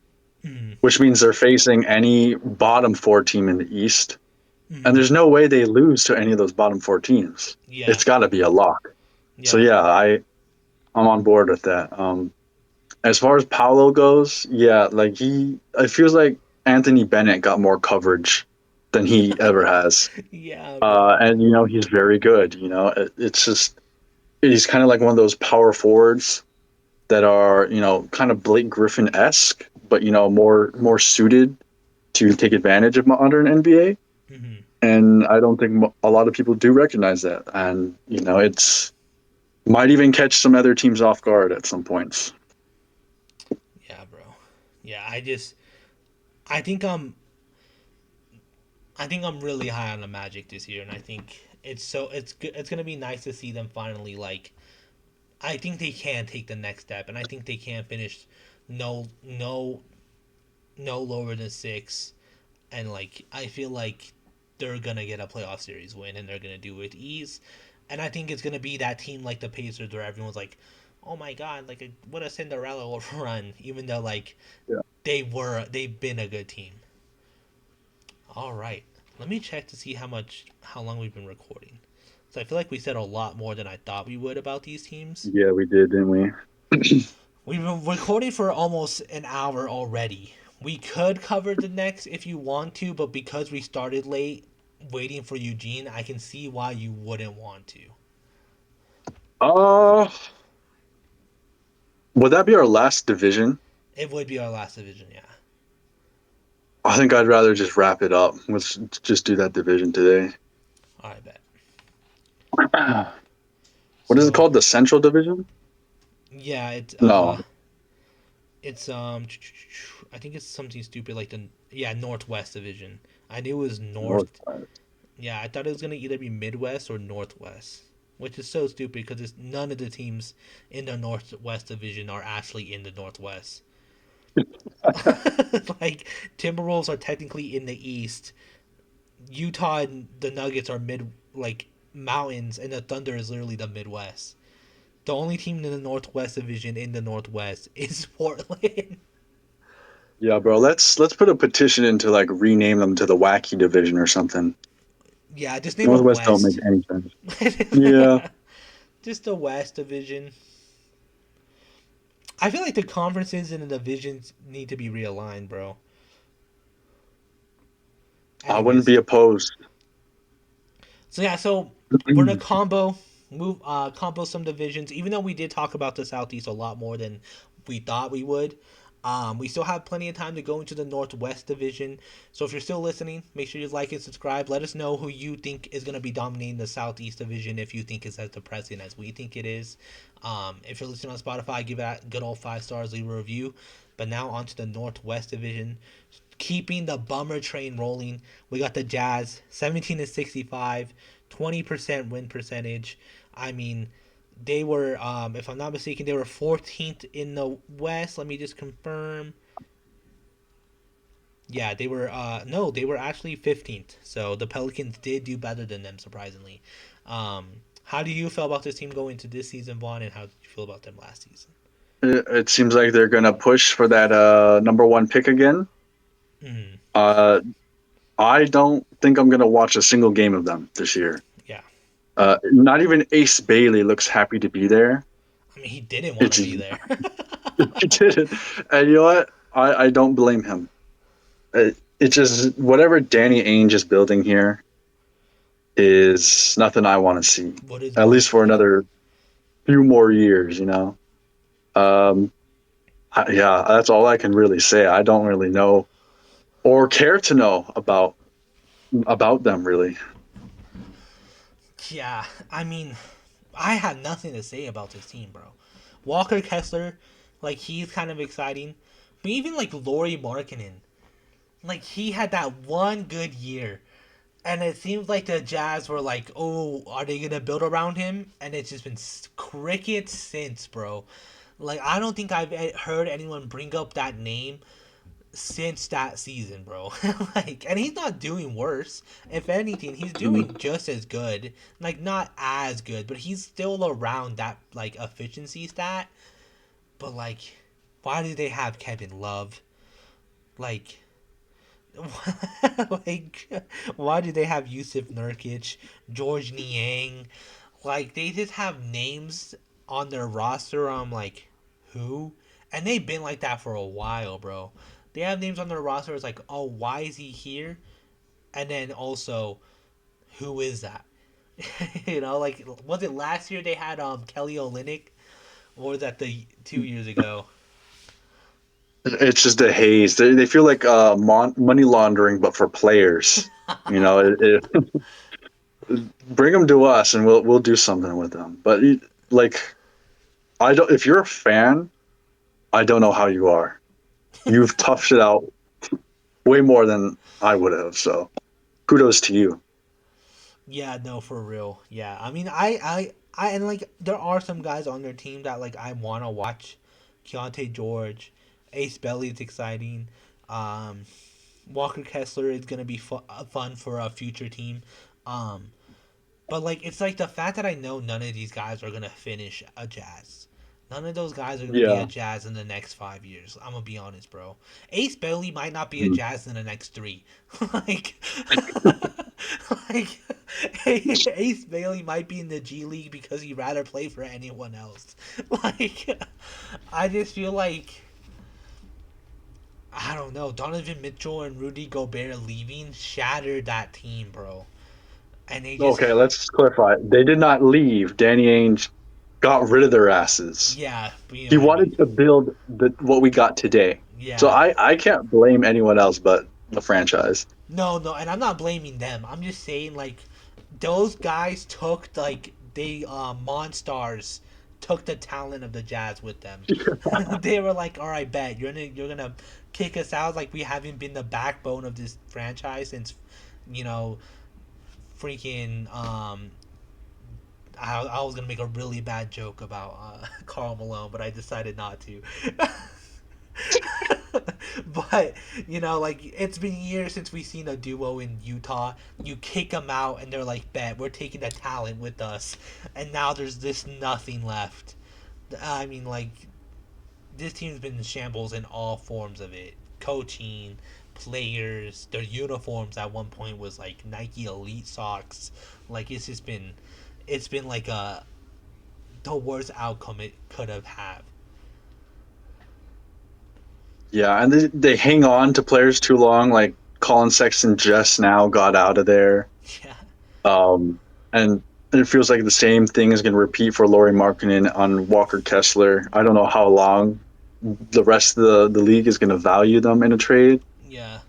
Mm-hmm. which means they're facing any bottom four team in the East. And Mm-hmm. there's no way they lose to any of those bottom four teams. Yeah, It's got to be a lock. So yeah, yeah, I'm on board with that. As far as Paolo goes, yeah, like it feels like Anthony Bennett got more coverage than he ever has. yeah, bro. And he's very good. It's just he's kind of like one of those power forwards that are kind of Blake Griffin esque, but more suited to take advantage of modern NBA. Mm-hmm. And I don't think a lot of people do recognize that. And it's might even catch some other teams off guard at some points. Yeah, bro. Yeah, I think I'm, I think I'm really high on the Magic this year, and I think it's good. It's gonna be nice to see them finally like. I think they can take the next step, and I think they can finish no no no lower than six, and like I feel like they're gonna get a playoff series win, and they're gonna do it with ease, and I think it's gonna be that team like the Pacers where everyone's like, oh my god, like what a Cinderella run, even though like Yeah. they've been a good team. All right, let me check to see how long we've been recording. So I feel like we said a lot more than I thought we would about these teams. Yeah, we did, didn't we? We've been recording for almost an hour already. We could cover the next if you want to, but because we started late waiting for Eugene, I can see why you wouldn't want to. Uh, would that be our last division? It would be our last division, yeah. I think I'd rather just wrap it up. Let's just do that division today. I bet. What is it So called? The Central Division? yeah, No. it's I think it's something stupid like the Northwest division. I knew it was North. North. Yeah, I thought it was gonna either be Midwest or Northwest. which is so stupid because none of the teams in the Northwest Division are actually in the Northwest. Like Timberwolves are technically in the East. Utah and the Nuggets are mid like mountains, and the Thunder is literally the Midwest. The only team in the Northwest Division in the Northwest is Portland. Yeah, bro. Let's put a petition in to like rename them to the Wacky Division or something. Yeah, just name them Northwest don't make West. any sense. Yeah. Just the West Division. I feel like the conferences and the divisions need to be realigned, bro. I wouldn't be Anyways, opposed. so yeah, so we're gonna combo some divisions. Even though we did talk about the Southeast a lot more than we thought we would, we still have plenty of time to go into the Northwest Division. So if you're still listening, make sure you like and subscribe. Let us know who you think is gonna be dominating the Southeast Division. If you think it's as depressing as we think it is, if you're listening on Spotify, give it a good old 5 stars, leave a review. But now on to the Northwest Division, keeping the bummer train rolling. We got the Jazz 17 to 65, 20% win percentage. I mean, they were, if I'm not mistaken, they were 14th in the West. Let me just confirm. Yeah, they were. No, they were actually 15th. So the Pelicans did do better than them, surprisingly. How do you feel about this team going into this season, Vaughn, and how did you feel about them last season? It seems like they're gonna push for that number one pick again. Mm, Uh, I don't think I'm gonna watch a single game of them this year. yeah, Not even Ace Bailey looks happy to be there. I mean he didn't want to It's be there. he did it, and you know what? I don't blame him. It just whatever Danny Ainge is building here is nothing I want to see. What is At least for building? another few more years, you know. Um, yeah, that's all I can really say. I don't really know or care to know about them really. Yeah, I mean, I had nothing to say about this team, bro. Walker Kessler, like he's kind of exciting, but even like Laurie Markkinen, like he had that one good year, and it seems like the Jazz were like, oh, are they gonna build around him? And it's just been crickets since, bro. Like I don't think I've heard anyone bring up that name since that season, bro. Like, and he's not doing worse. If anything, he's doing just as good. Like, not as good, but he's still around that like efficiency stat. But like, why do they have Kevin Love? Like, like, why do they have Yusuf Nurkic, George Niang? Like, they just have names on their roster. I'm like, who? And they've been like that for a while, bro. They have names on their roster. It's like, oh, why is he here? And then also, who is that? Like was it last year they had Kelly Olynyk, or was that the 2 years ago? It's just a haze. They feel like money laundering, but for players. You know, bring them to us, and we'll do something with them. But like, I don't. If you're a fan, I don't know how you are. You've toughed it out way more than I would have. So kudos to you. Yeah, no, for real. Yeah, I mean, and like there are some guys on their team that like I want to watch. Keontae George, Ace Belly is exciting. Um, Walker Kessler is gonna be fun for a future team. Um, but like it's like the fact that I know none of these guys are gonna finish a Jazz. None of those guys are gonna be a Yeah. Jazz in the next 5 years. I'm gonna be honest, bro. Ace Bailey might not be a Mm. Jazz in the next three. like, like Ace Bailey might be in the G League because he'd rather play for anyone else. Like, I just feel like I don't know. Donovan Mitchell and Rudy Gobert leaving shattered that team, bro. And they just Okay, let's clarify. They did not leave. Danny Ainge got rid of their asses. yeah, but you know He what I mean. wanted to build what we got today. So Yeah. I can't blame anyone else but the franchise. No, no, and I'm not blaming them. I'm just saying like those guys took like they Monstars took the talent of the Jazz with them. They were like, "All right, bet you're gonna kick us out like we haven't been the backbone of this franchise since you know freaking I was gonna make a really bad joke about Karl Malone, but I decided not to. But like it's been years since we've seen a duo in Utah. You kick them out, and they're like, "Bet we're taking the talent with us," and now there's this nothing left. I mean, like this team's been in shambles in all forms of it. Coaching, players, their uniforms at one point was like Nike Elite socks. Like it's been like the worst outcome it could have had. Yeah, and they hang on to players too long. Like Colin Sexton just now got out of there. Yeah, And it feels like the same thing is going to repeat for Laurie Markkinen on Walker Kessler. I don't know how long the rest of the league is going to value them in a trade. yeah,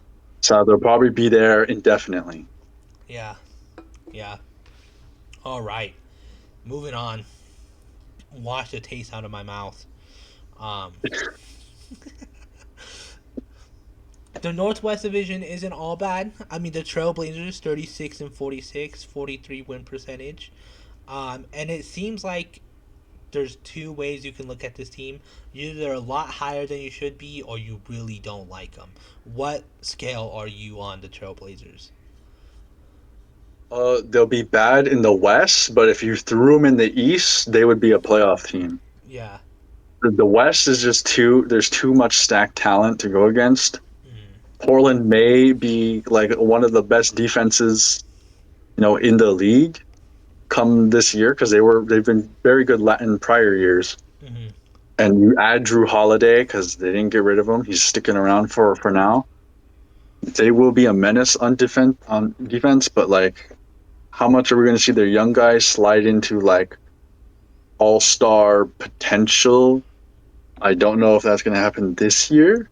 So they'll probably be there indefinitely. yeah, yeah. All right, moving on. Wash the taste out of my mouth. Um, the Northwest Division isn't all bad. I mean, the Trailblazers 36 and 46, 43 win percentage. And it seems like there's two ways you can look at this team. You're either a lot higher than you should be, or you really don't like them. What scale are you on the Trailblazers? They'll be bad in the West, but if you threw them in the East, they would be a playoff team. Yeah. The West is just there's too much stacked talent to go against. Mm, Portland may be like one of the best defenses, in the league come this year because they've been very good in prior years. mm-hmm. And you add Drew Holiday because they didn't get rid of him. He's sticking around for now. They will be a menace on defense, but like, how much are we going to see their young guys slide into like all-star potential? I don't know if that's going to happen this year.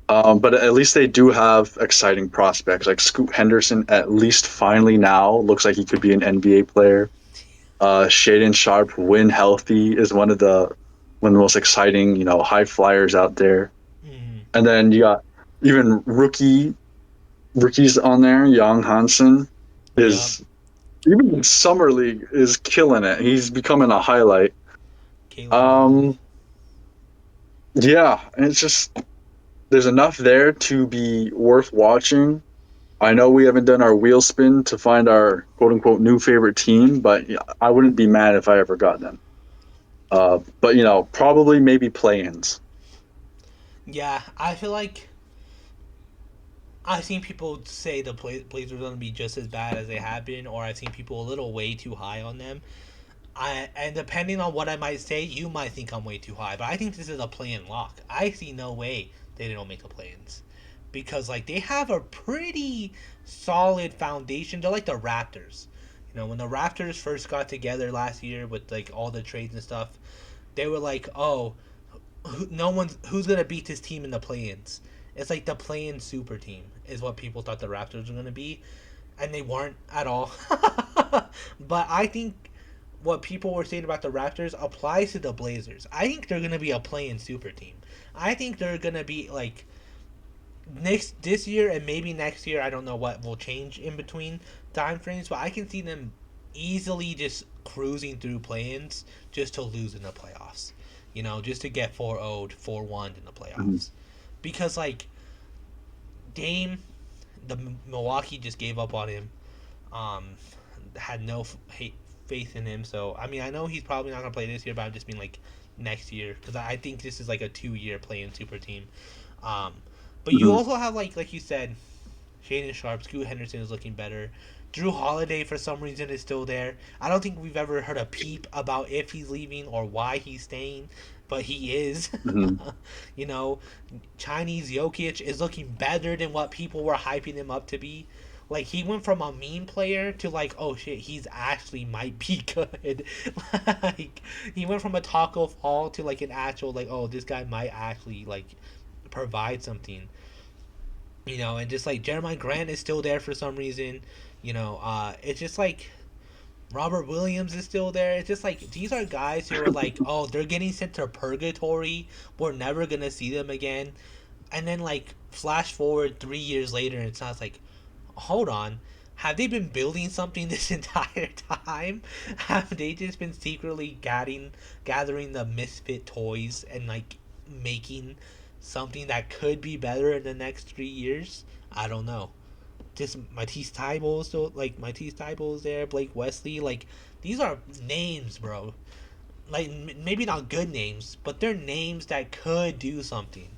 But at least they do have exciting prospects. Like Scoot Henderson, at least finally now looks like he could be an NBA player. Shaden Sharp, when healthy, is one of the most exciting, high flyers out there. Mm-hmm. And then you got even rookies on there. Young Hansen Yup. is even in summer league is killing it. He's becoming a highlight. Caleb Marley. Um, yeah, and it's just there's enough there to be worth watching. I know we haven't done our wheel spin to find our quote unquote new favorite team, but yeah, I wouldn't be mad if I ever got them. But probably maybe play-ins. Yeah, I feel like I've seen people say the Blazers are going to be just as bad as they have been, or I've seen people a little way too high on them. And depending on what I might say, you might think I'm way too high, but I think this is a play-in lock. I see no way they don't make the play-ins because like they have a pretty solid foundation. They're like the Raptors. When the Raptors first got together last year with like all the trades and stuff, they were like, "Oh, no one's who's gonna beat this team in the play-ins." It's like the play-in super team is what people thought the Raptors were gonna be, and they weren't at all. But I think what people were saying about the Raptors applies to the Blazers. I think they're gonna be a play-in super team. I think they're gonna be like next this year and maybe next year. I don't know what will change in between time frames, but I can see them easily just cruising through play-ins just to lose in the playoffs. Just to get 4-0, 4-1 in the Mhm. playoffs. Because like Dame, the Milwaukee just gave up on him. Um, had no faith in him. So I mean, I know he's probably not gonna play this year, but I'm just being like next year because I think this is like a 2 year play-in super team. Um, but you Mhm. also have like you said, Shaden Sharp, Scoot Henderson is looking better. Drew Holiday for some reason is still there. I don't think we've ever heard a peep about if he's leaving or why he's staying, but he is. Mhm. you know, Chinese Jokic is looking better than what people were hyping him up to be. Like he went from a meme player to like, oh shit, he's actually might be good. Like he went from a taco fall to like an actual like, oh, this guy might actually like provide something. And just like Jeremiah Grant is still there for some reason. It's just like Robert Williams is still there. It's just like these are guys who are like, oh, they're getting sent to purgatory. We're never gonna see them again. And then like flash forward 3 years later, and it sounds like, hold on, Have they been building something this entire time? Have they just been secretly gathering the misfit toys and like making something that could be better in the next 3 years? I don't know. Just Matisse Thybulle still like Matisse Thybulle is there, Blake Wesley, like these are names, bro. Like maybe not good names, but they're names that could do something.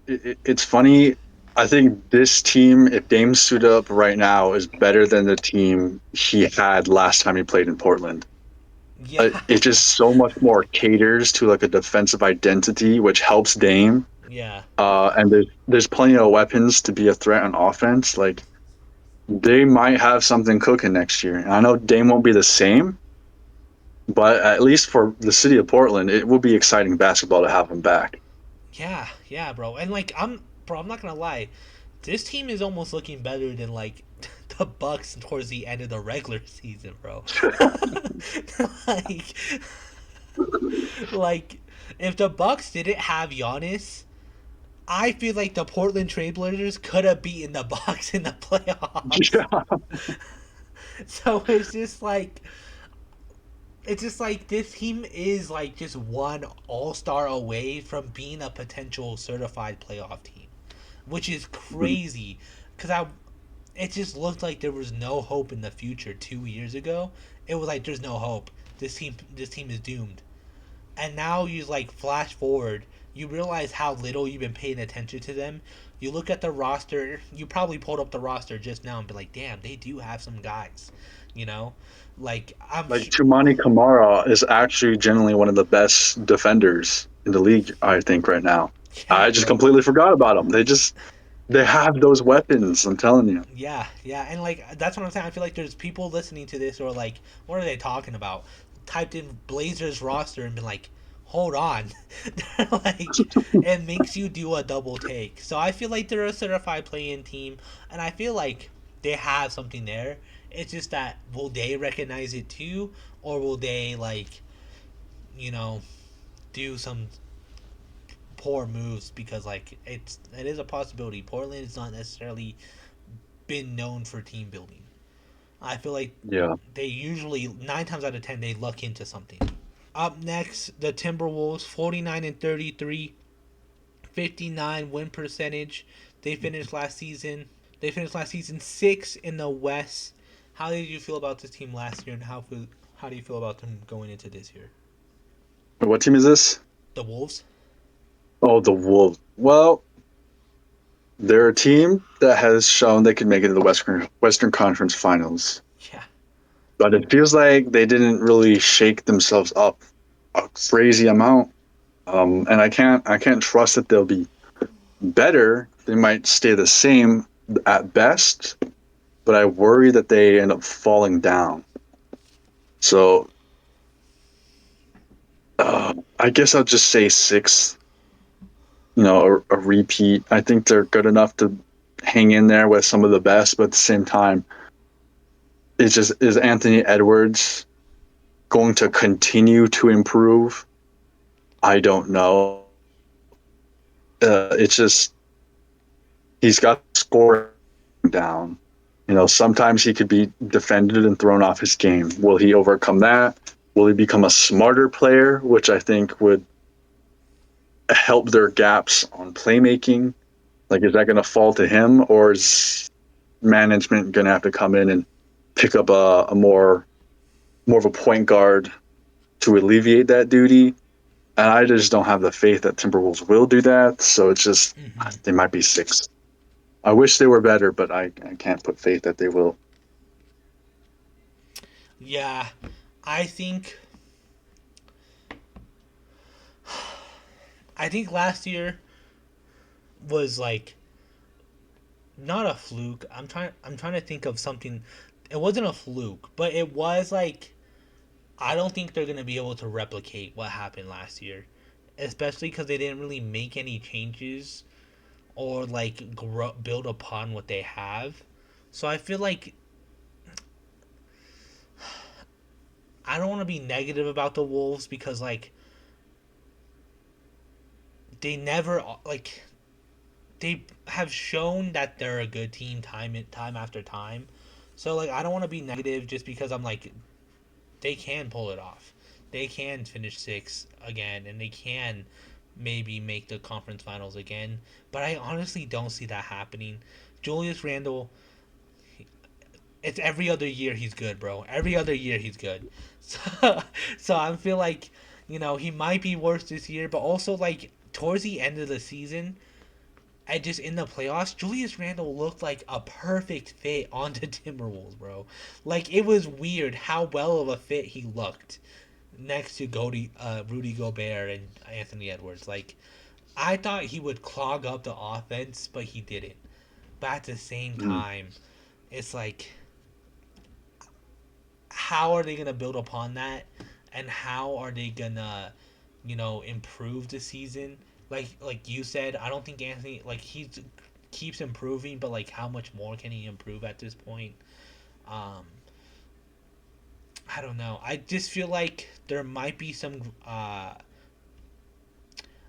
It's funny. I think this team, if Dame suited up right now, is better than the team he had last time he played in Portland. Yeah, It just so much more caters to like a defensive identity, which helps Dame. yeah, And there's plenty of weapons to be a threat on offense. Like they might have something cooking next year. And I know Dame won't be the same, but at least for the city of Portland, it will be exciting basketball to have him back. yeah, bro. And like I'm not gonna lie, this team is almost looking better than like the Bucks towards the end of the regular season, bro. like, like if the Bucks didn't have Giannis, I feel like the Portland Trailblazers could have beaten the Bucks in the playoffs. Yeah. So it's just like this team is like just one all star away from being a potential certified playoff team, which is crazy. Cause it just looked like there was no hope in the future 2 years ago. It was like there's no hope. This team is doomed. And now you like flash forward, you realize how little you've been paying attention to them. You look at the roster. You probably pulled up the roster just now and be like, "Damn, they do have some guys," you know. Like Like Tumani Kamara is actually generally one of the best defenders in the league, I think, right now. yeah, I just bro. completely forgot about them. They have those weapons, I'm telling you. Yeah, and like that's what I'm saying. I feel like there's people listening to this or like, what are they talking about? Typed in Blazers roster and been like, hold on, like it makes you do a double take. So I feel like they're a certified play-in team, and I feel like they have something there. It's just that will they recognize it too, or will they like, you know, do some poor moves because like it is a possibility. Portland is not necessarily been known for team building. I feel like Yeah. they usually 9 times out of 10 they luck into something. Up next, the Timberwolves, 49-33, 59 win percentage. They finished last season. They finished last season sixth in the West. How did you feel about this team last year, and how do you feel about them going into this year? What team is this? The Wolves. Oh, the Wolves. Well, they're a team that has shown they can make it to the Western Conference Finals, Yeah, but it feels like they didn't really shake themselves up a crazy amount. And I can't trust that they'll be better. They might stay the same at best, but I worry that they end up falling down. So I guess I'll just say six. A repeat. I think they're good enough to hang in there with some of the best, but at the same time, it's just is Anthony Edwards going to continue to improve? I don't know. It's just he's got score down. Sometimes he could be defended and thrown off his game. Will he overcome that? Will he become a smarter player, which I think would help their gaps on playmaking? Like, is that going to fall to him, or is management going to have to come in and pick up a more of a point guard to alleviate that duty? And I just don't have the faith that Timberwolves will do that. So it's just hmm they might be six. I wish they were better, but I can't put faith that they will. yeah. I think I think last year was like not a fluke. I'm trying to think of something. It wasn't a fluke, but it was like I don't think they're gonna be able to replicate what happened last year, especially because they didn't really make any changes or like build upon what they have. So I feel like I don't want to be negative about the Wolves because like they never like they have shown that they're a good team time after time. So like I don't want to be negative just because I'm like they can pull it off. They can finish sixth again, and they can maybe make the conference finals again. But I honestly don't see that happening. Julius Randle, it's every other year he's good, bro. Every other year he's good. So, so I feel like he might be worse this year, but also like towards the end of the season, and just in the playoffs, Julius Randle looked like a perfect fit on the Timberwolves, bro. Like it was weird how well of a fit he looked next to Rudy Gobert and Anthony Edwards. Like I thought he would clog up the offense, but he didn't. But at the same Mm. time, it's like how are they gonna build upon that, and how are they gonna, improve the season? Like you said, I don't think Anthony like he's keeps improving, but like how much more can he improve at this point? Um, I don't know. I just feel like there might be some.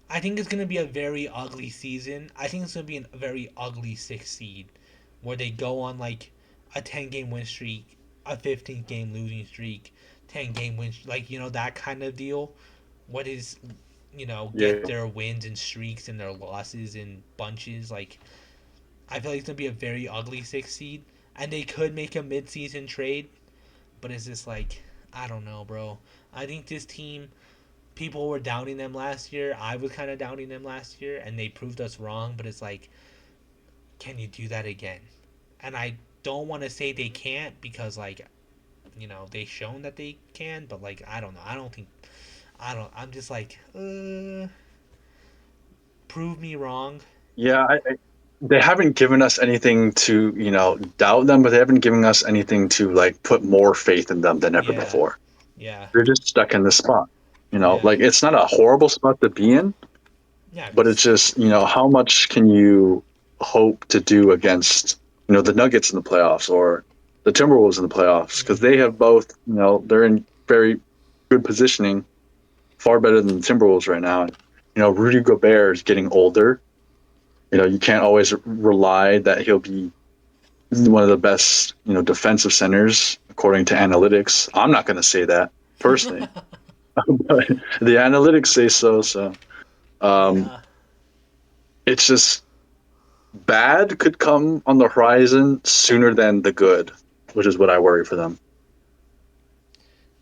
I think it's gonna be a very ugly season. I think it's gonna be a very ugly six seed, where they go on like a 10 game win streak, a 15 game losing streak, 10 game win like that kind of deal. What is get Yeah. their wins and streaks and their losses in bunches. Like I feel like it's gonna be a very ugly six seed, and they could make a mid season trade, but it's just like I don't know, bro. I think this team people were doubting them last year. I was kind of doubting them last year, and they proved us wrong. But it's like, can you do that again? And I don't want to say they can't because like they've shown that they can, but like I don't know. I don't think I don't. I'm just like, prove me wrong. Yeah, they haven't given us anything to, doubt them, but they haven't given us anything to like put more faith in them than ever Yeah, before. yeah, They're just stuck in this spot. yeah, Like it's not a horrible spot to be in, yeah. but it's Cause just, how much can you hope to do against, the Nuggets in the playoffs or the Timberwolves in the playoffs? Because mm, they have both, they're in very good positioning, far better than the Timberwolves right now. And, Rudy Gobert is getting older. You can't always rely that he'll be one of the best, defensive centers according to analytics. I'm not going to say that personally, but the analytics say so. So um, yeah, it's just bad could come on the horizon sooner than the good, which is what I worry for them.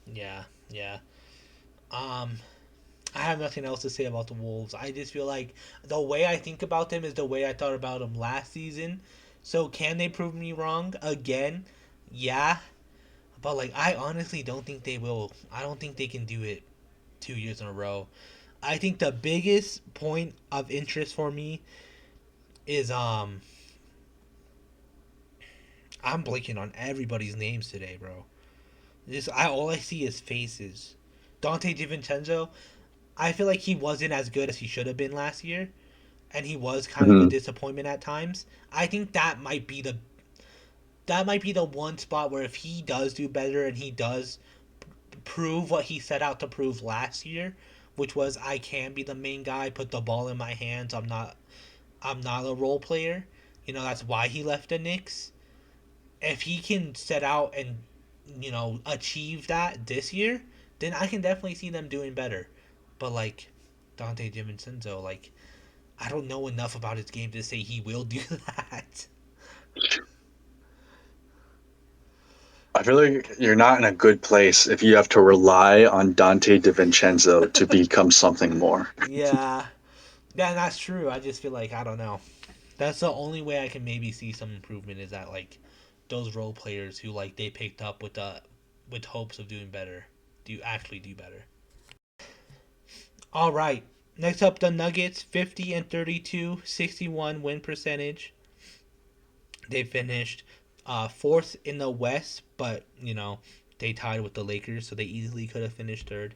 yeah, yeah. Um, I have nothing else to say about the Wolves. I just feel like the way I think about them is the way I thought about them last season. So can they prove me wrong again? Yeah, but like I honestly don't think they will. I don't think they can do it 2 years in a row. I think the biggest point of interest for me is I'm blanking on everybody's names today, bro. Just I all I see is faces. Dante DiVincenzo, I feel like he wasn't as good as he should have been last year, and he was kind of a Mm-hmm. disappointment at times. I think that might be the one spot where if he does do better and he does prove what he set out to prove last year, which was I can be the main guy, put the ball in my hands. I'm not a role player. That's why he left the Knicks. If he can set out and achieve that this year, then I can definitely see them doing better. But like Dante DiVincenzo, like I don't know enough about his game to say he will do that. I feel like you're not in a good place if you have to rely on Dante DiVincenzo to become something more. Yeah, yeah, that's true. I just feel like I don't know. That's the only way I can maybe see some improvement is that like those role players who like they picked up with hopes of doing better do actually do better. All right. Next up, the Nuggets, 50 and 32, 61 win percentage. They finished fourth in the West, but they tied with the Lakers, so they easily could have finished third.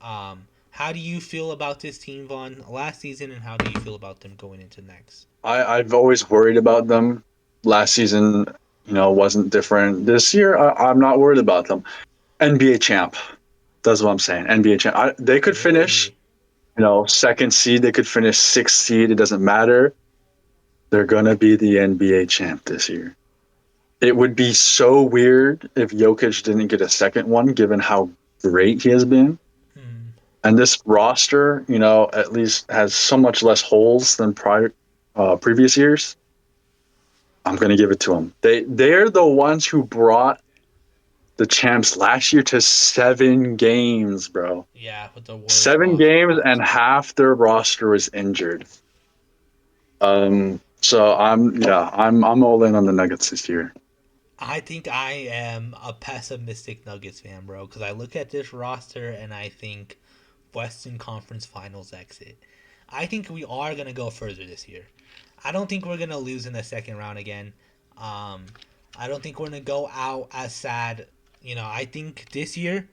How do you feel about this team, Vaughn, last season, and how do you feel about them going into next? I've always worried about them. Last season, wasn't different. This year, I'm not worried about them. NBA champ. That's what I'm saying. NBA champ. They could finish, Really? second seed. They could finish sixth seed. It doesn't matter. They're gonna be the NBA champ this year. It would be so weird if Jokic didn't get a second one, given how great he has been. Hmm. And this roster, at least has so much less holes than previous years. I'm gonna give it to them. They're the ones who brought the champs last year to 7 games, bro. Yeah, with the worst 7 games and roster. half their roster was injured. So I'm all in on the Nuggets this year. I think I am a pessimistic Nuggets fan, bro, because I look at this roster and I think Western Conference Finals exit. I think we are gonna go further this year. I don't think we're gonna lose in the second round again. Um, I don't think we're gonna go out as sad. I think this year,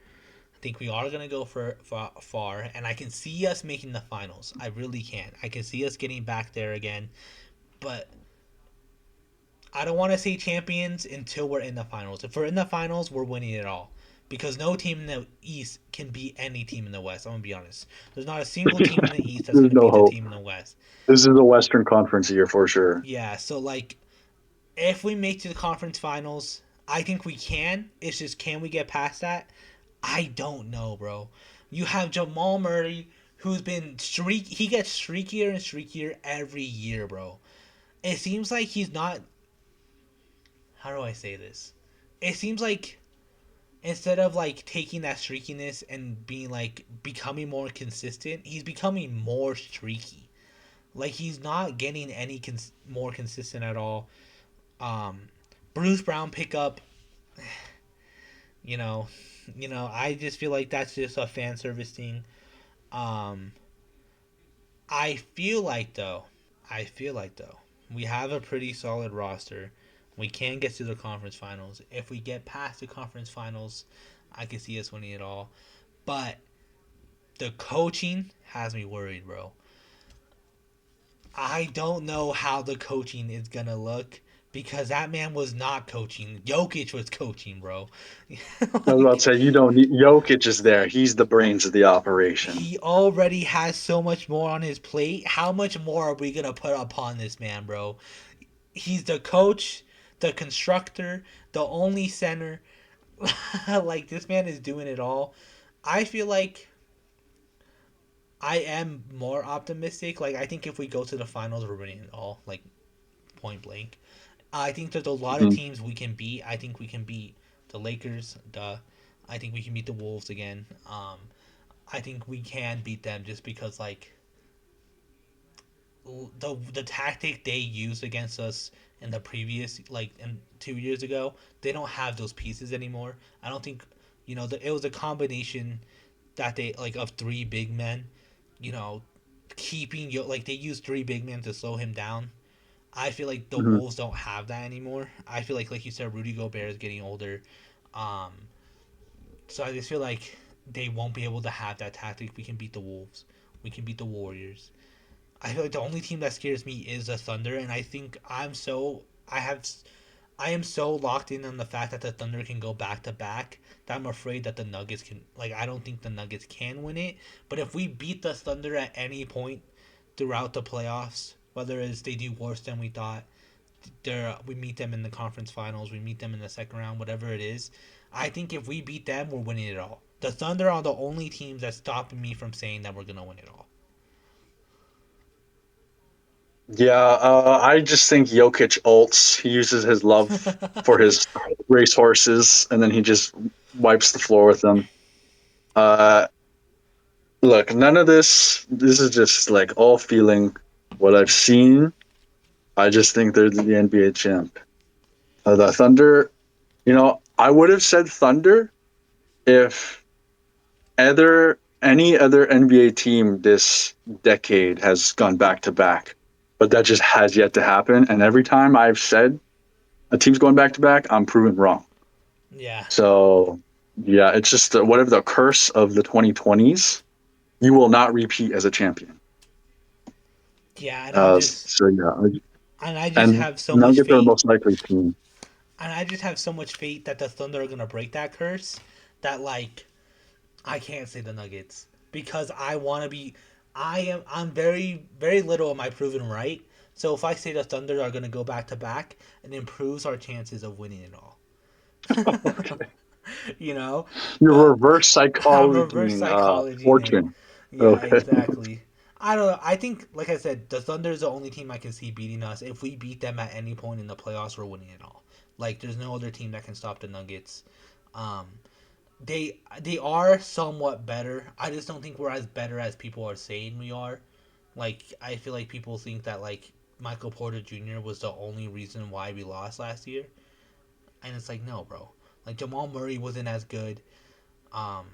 I think we are gonna go for far, and I can see us making the finals. I really can. I can see us getting back there again, but I don't want to say champions until we're in the finals. If we're in the finals, we're winning it all. Because no team in the East can beat any team in the West. I'm gonna be honest. There's not a single team in the East that's There's gonna no beat the hope. team in the West. This is a Western Conference year for sure. Yeah, so like if we make to the conference finals, I think we can. It's just can we get past that? I don't know, bro. You have Jamal Murray, who's been he gets streakier and streakier every year, bro. It seems like he's not. How do I say this? It seems like instead of like taking that streakiness and being like becoming more consistent, he's becoming more streaky. Like he's not getting any more consistent at all. Um, Bruce Brown pickup, you know, I just feel like that's just a fan service thing. Um, I feel like though, we have a pretty solid roster. We can get to the conference finals. If we get past the conference finals, I can see us winning it all. But the coaching has me worried, bro. I don't know how the coaching is gonna look because that man was not coaching. Jokic was coaching, bro. I was about to Like say you don't need Jokic is there. He's the brains of the operation. he already has so much more on his plate. How much more are we gonna put upon this man, bro? He's the coach, the constructor, the only center. Like this man is doing it all. I feel like I am more optimistic. Like I think if we go to the finals, we're winning it all. Like point blank. I think there's a lot of Mhm. teams we can beat. I think we can beat the Lakers. Duh. I think we can beat the Wolves again. I think we can beat them just because like the tactic they used against us in the previous like in 2 years ago, they don't have those pieces anymore. I don't think it was a combination that they like of three big men. You know, keeping like they used three big men to slow him down. I feel like the Mhm. Wolves don't have that anymore. I feel like you said, Rudy Gobert is getting older. Um, so I just feel like they won't be able to have that tactic. We can beat the Wolves. We can beat the Warriors. I feel like the only team that scares me is the Thunder, and I think I am so locked in on the fact that the Thunder can go back to back that I'm afraid that the Nuggets can I don't think the Nuggets can win it. But if we beat the Thunder at any point throughout the playoffs, whether it's they do worse than we thought, we meet them in the conference finals, we meet them in the second round, whatever it is. I think if we beat them, we're winning it all. The Thunder are the only teams that's stopping me from saying that we're gonna win it all. Yeah, I just think Jokic ults. He uses his love for his racehorses, and then he just wipes the floor with them. Uh, Look, none of this. This is just like all feeling. What I've seen, I just think they're the NBA champ. The Thunder. I would have said Thunder if any other NBA team this decade has gone back to back, but that just has yet to happen. And every time I've said a team's going back to back, I'm proven wrong. Yeah, So yeah, it's just whatever the curse of the 2020s. You will not repeat as a champion. yeah, So yeah, and I just and have so much Nuggets are the faith, most likely team. and I just have so much faith that the Thunder are gonna break that curse. That I can't say the Nuggets because I want to be. I'm very very little am I proven right, So if I say the Thunder are going to go back to back, it improves our chances of winning it all. Okay. You know, Your but reverse I'm reverse psychology, psychology, Nate. fortune. Yeah, Okay. exactly. I don't know. I think, like I said, the Thunder is the only team I can see beating us. If we beat them at any point in the playoffs, we're winning it all. Like, there's no other team that can stop the Nuggets. Um, they are somewhat better. I just don't think we're as better as people are saying we are. Like, I feel like people think that like Michael Porter Jr. was the only reason why we lost last year, and it's like no, bro. Like Jamal Murray wasn't as good. Um,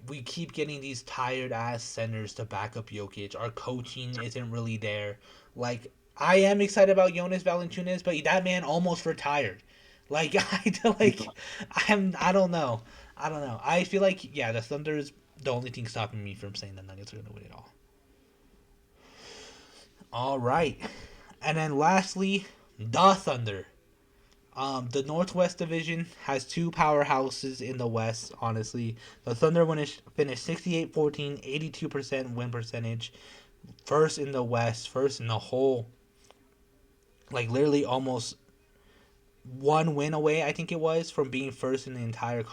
we keep getting these tired ass centers to back up Jokic. Our coaching isn't really there. Like I am excited about Jonas Valanciunas, but that man almost retired. Like I don't know. I don't know. I feel like yeah, the Thunder is the only thing stopping me from saying the Nuggets are gonna win it all. All right, and then lastly, the Thunder. The Northwest Division has two powerhouses in the West, honestly. The Thunder finished 68-14, 82% win percentage. First in the West, first in the whole, like literally almost one win away, I think it was, from being first in the entire.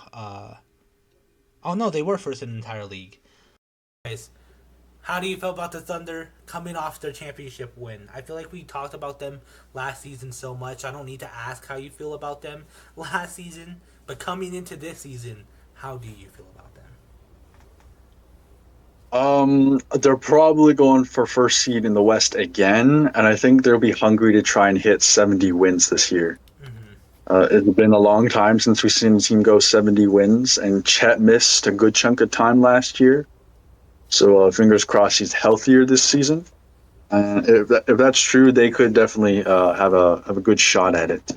Oh no, they were first in the entire league. Guys, how do you feel about the Thunder coming off their championship win? I feel like we talked about them last season so much. I don't need to ask how you feel about them last season, but coming into this season, how do you feel about them? They're probably going for first seed in the West again, and I think they'll be hungry to try and hit 70 wins this year. Mm-hmm. It's been a long time since we've seen a team go 70 wins, and Chet missed a good chunk of time last year. So fingers crossed he's healthier this season. If that's true, they could definitely have a good shot at it.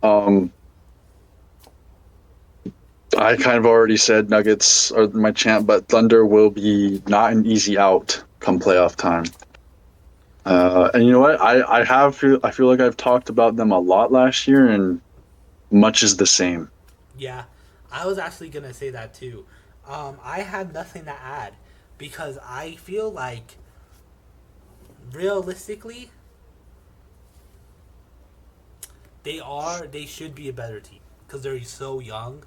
Um, I kind of already said Nuggets are my champ, but Thunder will be not an easy out come playoff time. And you know what? I feel like I've talked about them a lot last year, and much is the same. Yeah, I was actually gonna say that too. I had nothing to add because I feel like realistically they should be a better team because they're so young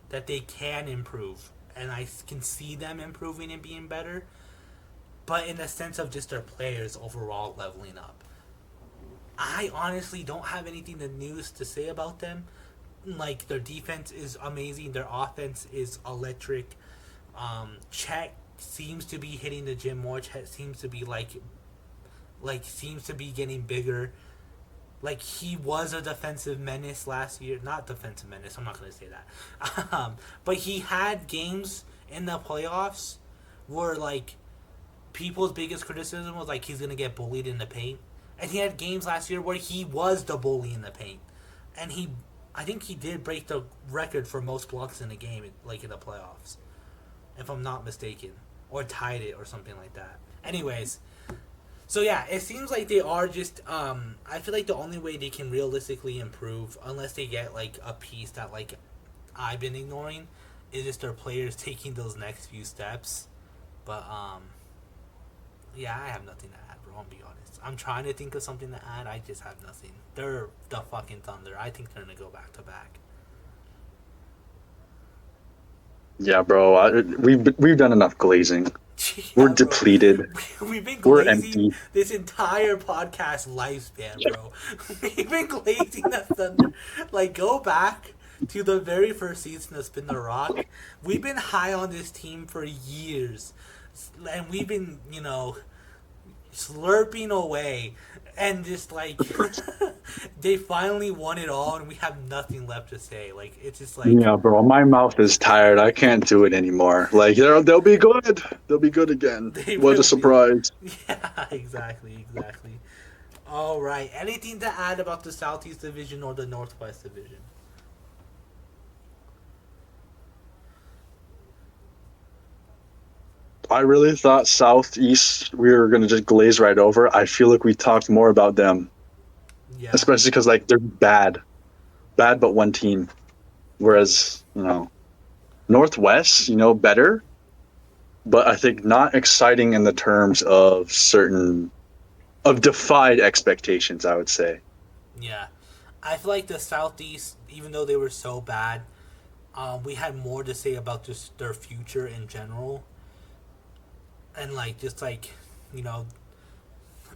that they can improve, and I can see them improving and being better. But in the sense of just their players overall leveling up, I honestly don't have anything to news to say about them. Like their defense is amazing, their offense is electric. Chet seems to be hitting the gym more. Chet seems to be seems to be getting bigger. Like he was a defensive menace last year. Not defensive menace. I'm not gonna say that. But he had games in the playoffs where like people's biggest criticism was like he's gonna get bullied in the paint, and he had games last year where he was the bully in the paint, and I think he did break the record for most blocks in a game, like in the playoffs, if I'm not mistaken, or tied it or something like that. Anyways, so yeah, it seems like they are just. I feel like the only way they can realistically improve, unless they get like a piece that like I've been ignoring, is just their players taking those next few steps. But yeah, I have nothing to add, bro. I'll be honest. I'm trying to think of something to add. I just have nothing. They're the fucking Thunder. I think they're gonna go back to back. Yeah, bro. We've done enough glazing. We're Yeah, bro. depleted. We've been We're glazing empty. this entire podcast lifespan, bro. We've been glazing the Thunder. Like, go back to the very first season of Spin the Rock. We've been high on this team for years. And we've been, slurping away. And just like, they finally won it all, and we have nothing left to say. Like, it's just like, Yeah, bro. My mouth is tired. I can't do it anymore. Like they'll be good. They'll be good again. they What a will be. surprise. Yeah, exactly, exactly. All right. Anything to add about the Southeast Division or the Northwest Division? I really thought Southeast we were gonna just glaze right over. I feel like we talked more about them, Yeah. especially because like they're bad but one team. Whereas Northwest, better, but I think not exciting in the terms of certain of defied expectations, I would say. Yeah, I feel like the Southeast, even though they were so bad, we had more to say about just their future in general, and like just like you know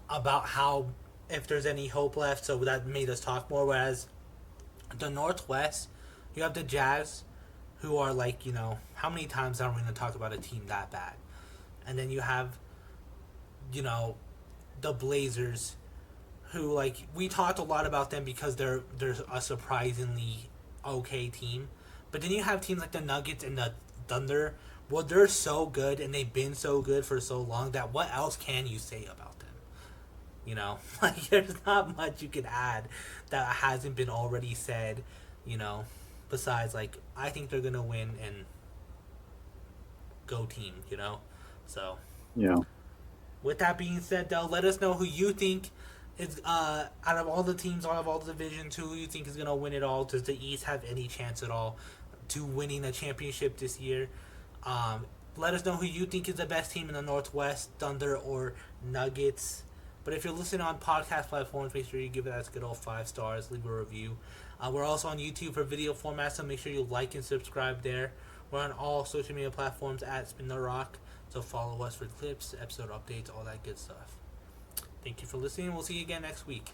about how if there's any hope left. So that made us talk more. Whereas the Northwest, you have the Jazz, who are like how many times are we going to talk about a team that bad? And then you have you know the Blazers, who like we talked a lot about them because they're a surprisingly okay team. But then you have teams like the Nuggets and the Thunder. Well, they're so good and they've been so good for so long that what else can you say about them? Like there's not much you can add that hasn't been already said. You know, besides like I think they're gonna win and go team. So Yeah. with that being said, though, let us know who you think is out of all the teams, out of all the divisions, who you think is gonna win it all. Does the East have any chance at all to winning a championship this year? Um, Let us know who you think is the best team in the Northwest, Thunder or Nuggets. But if you're listening on podcast platforms, make sure you give it that good old 5 stars. Leave a review. We're also on YouTube for video format, so make sure you like and subscribe there. We're on all social media platforms at Spin the Rock, so follow us for clips, episode updates, all that good stuff. Thank you for listening. We'll see you again next week.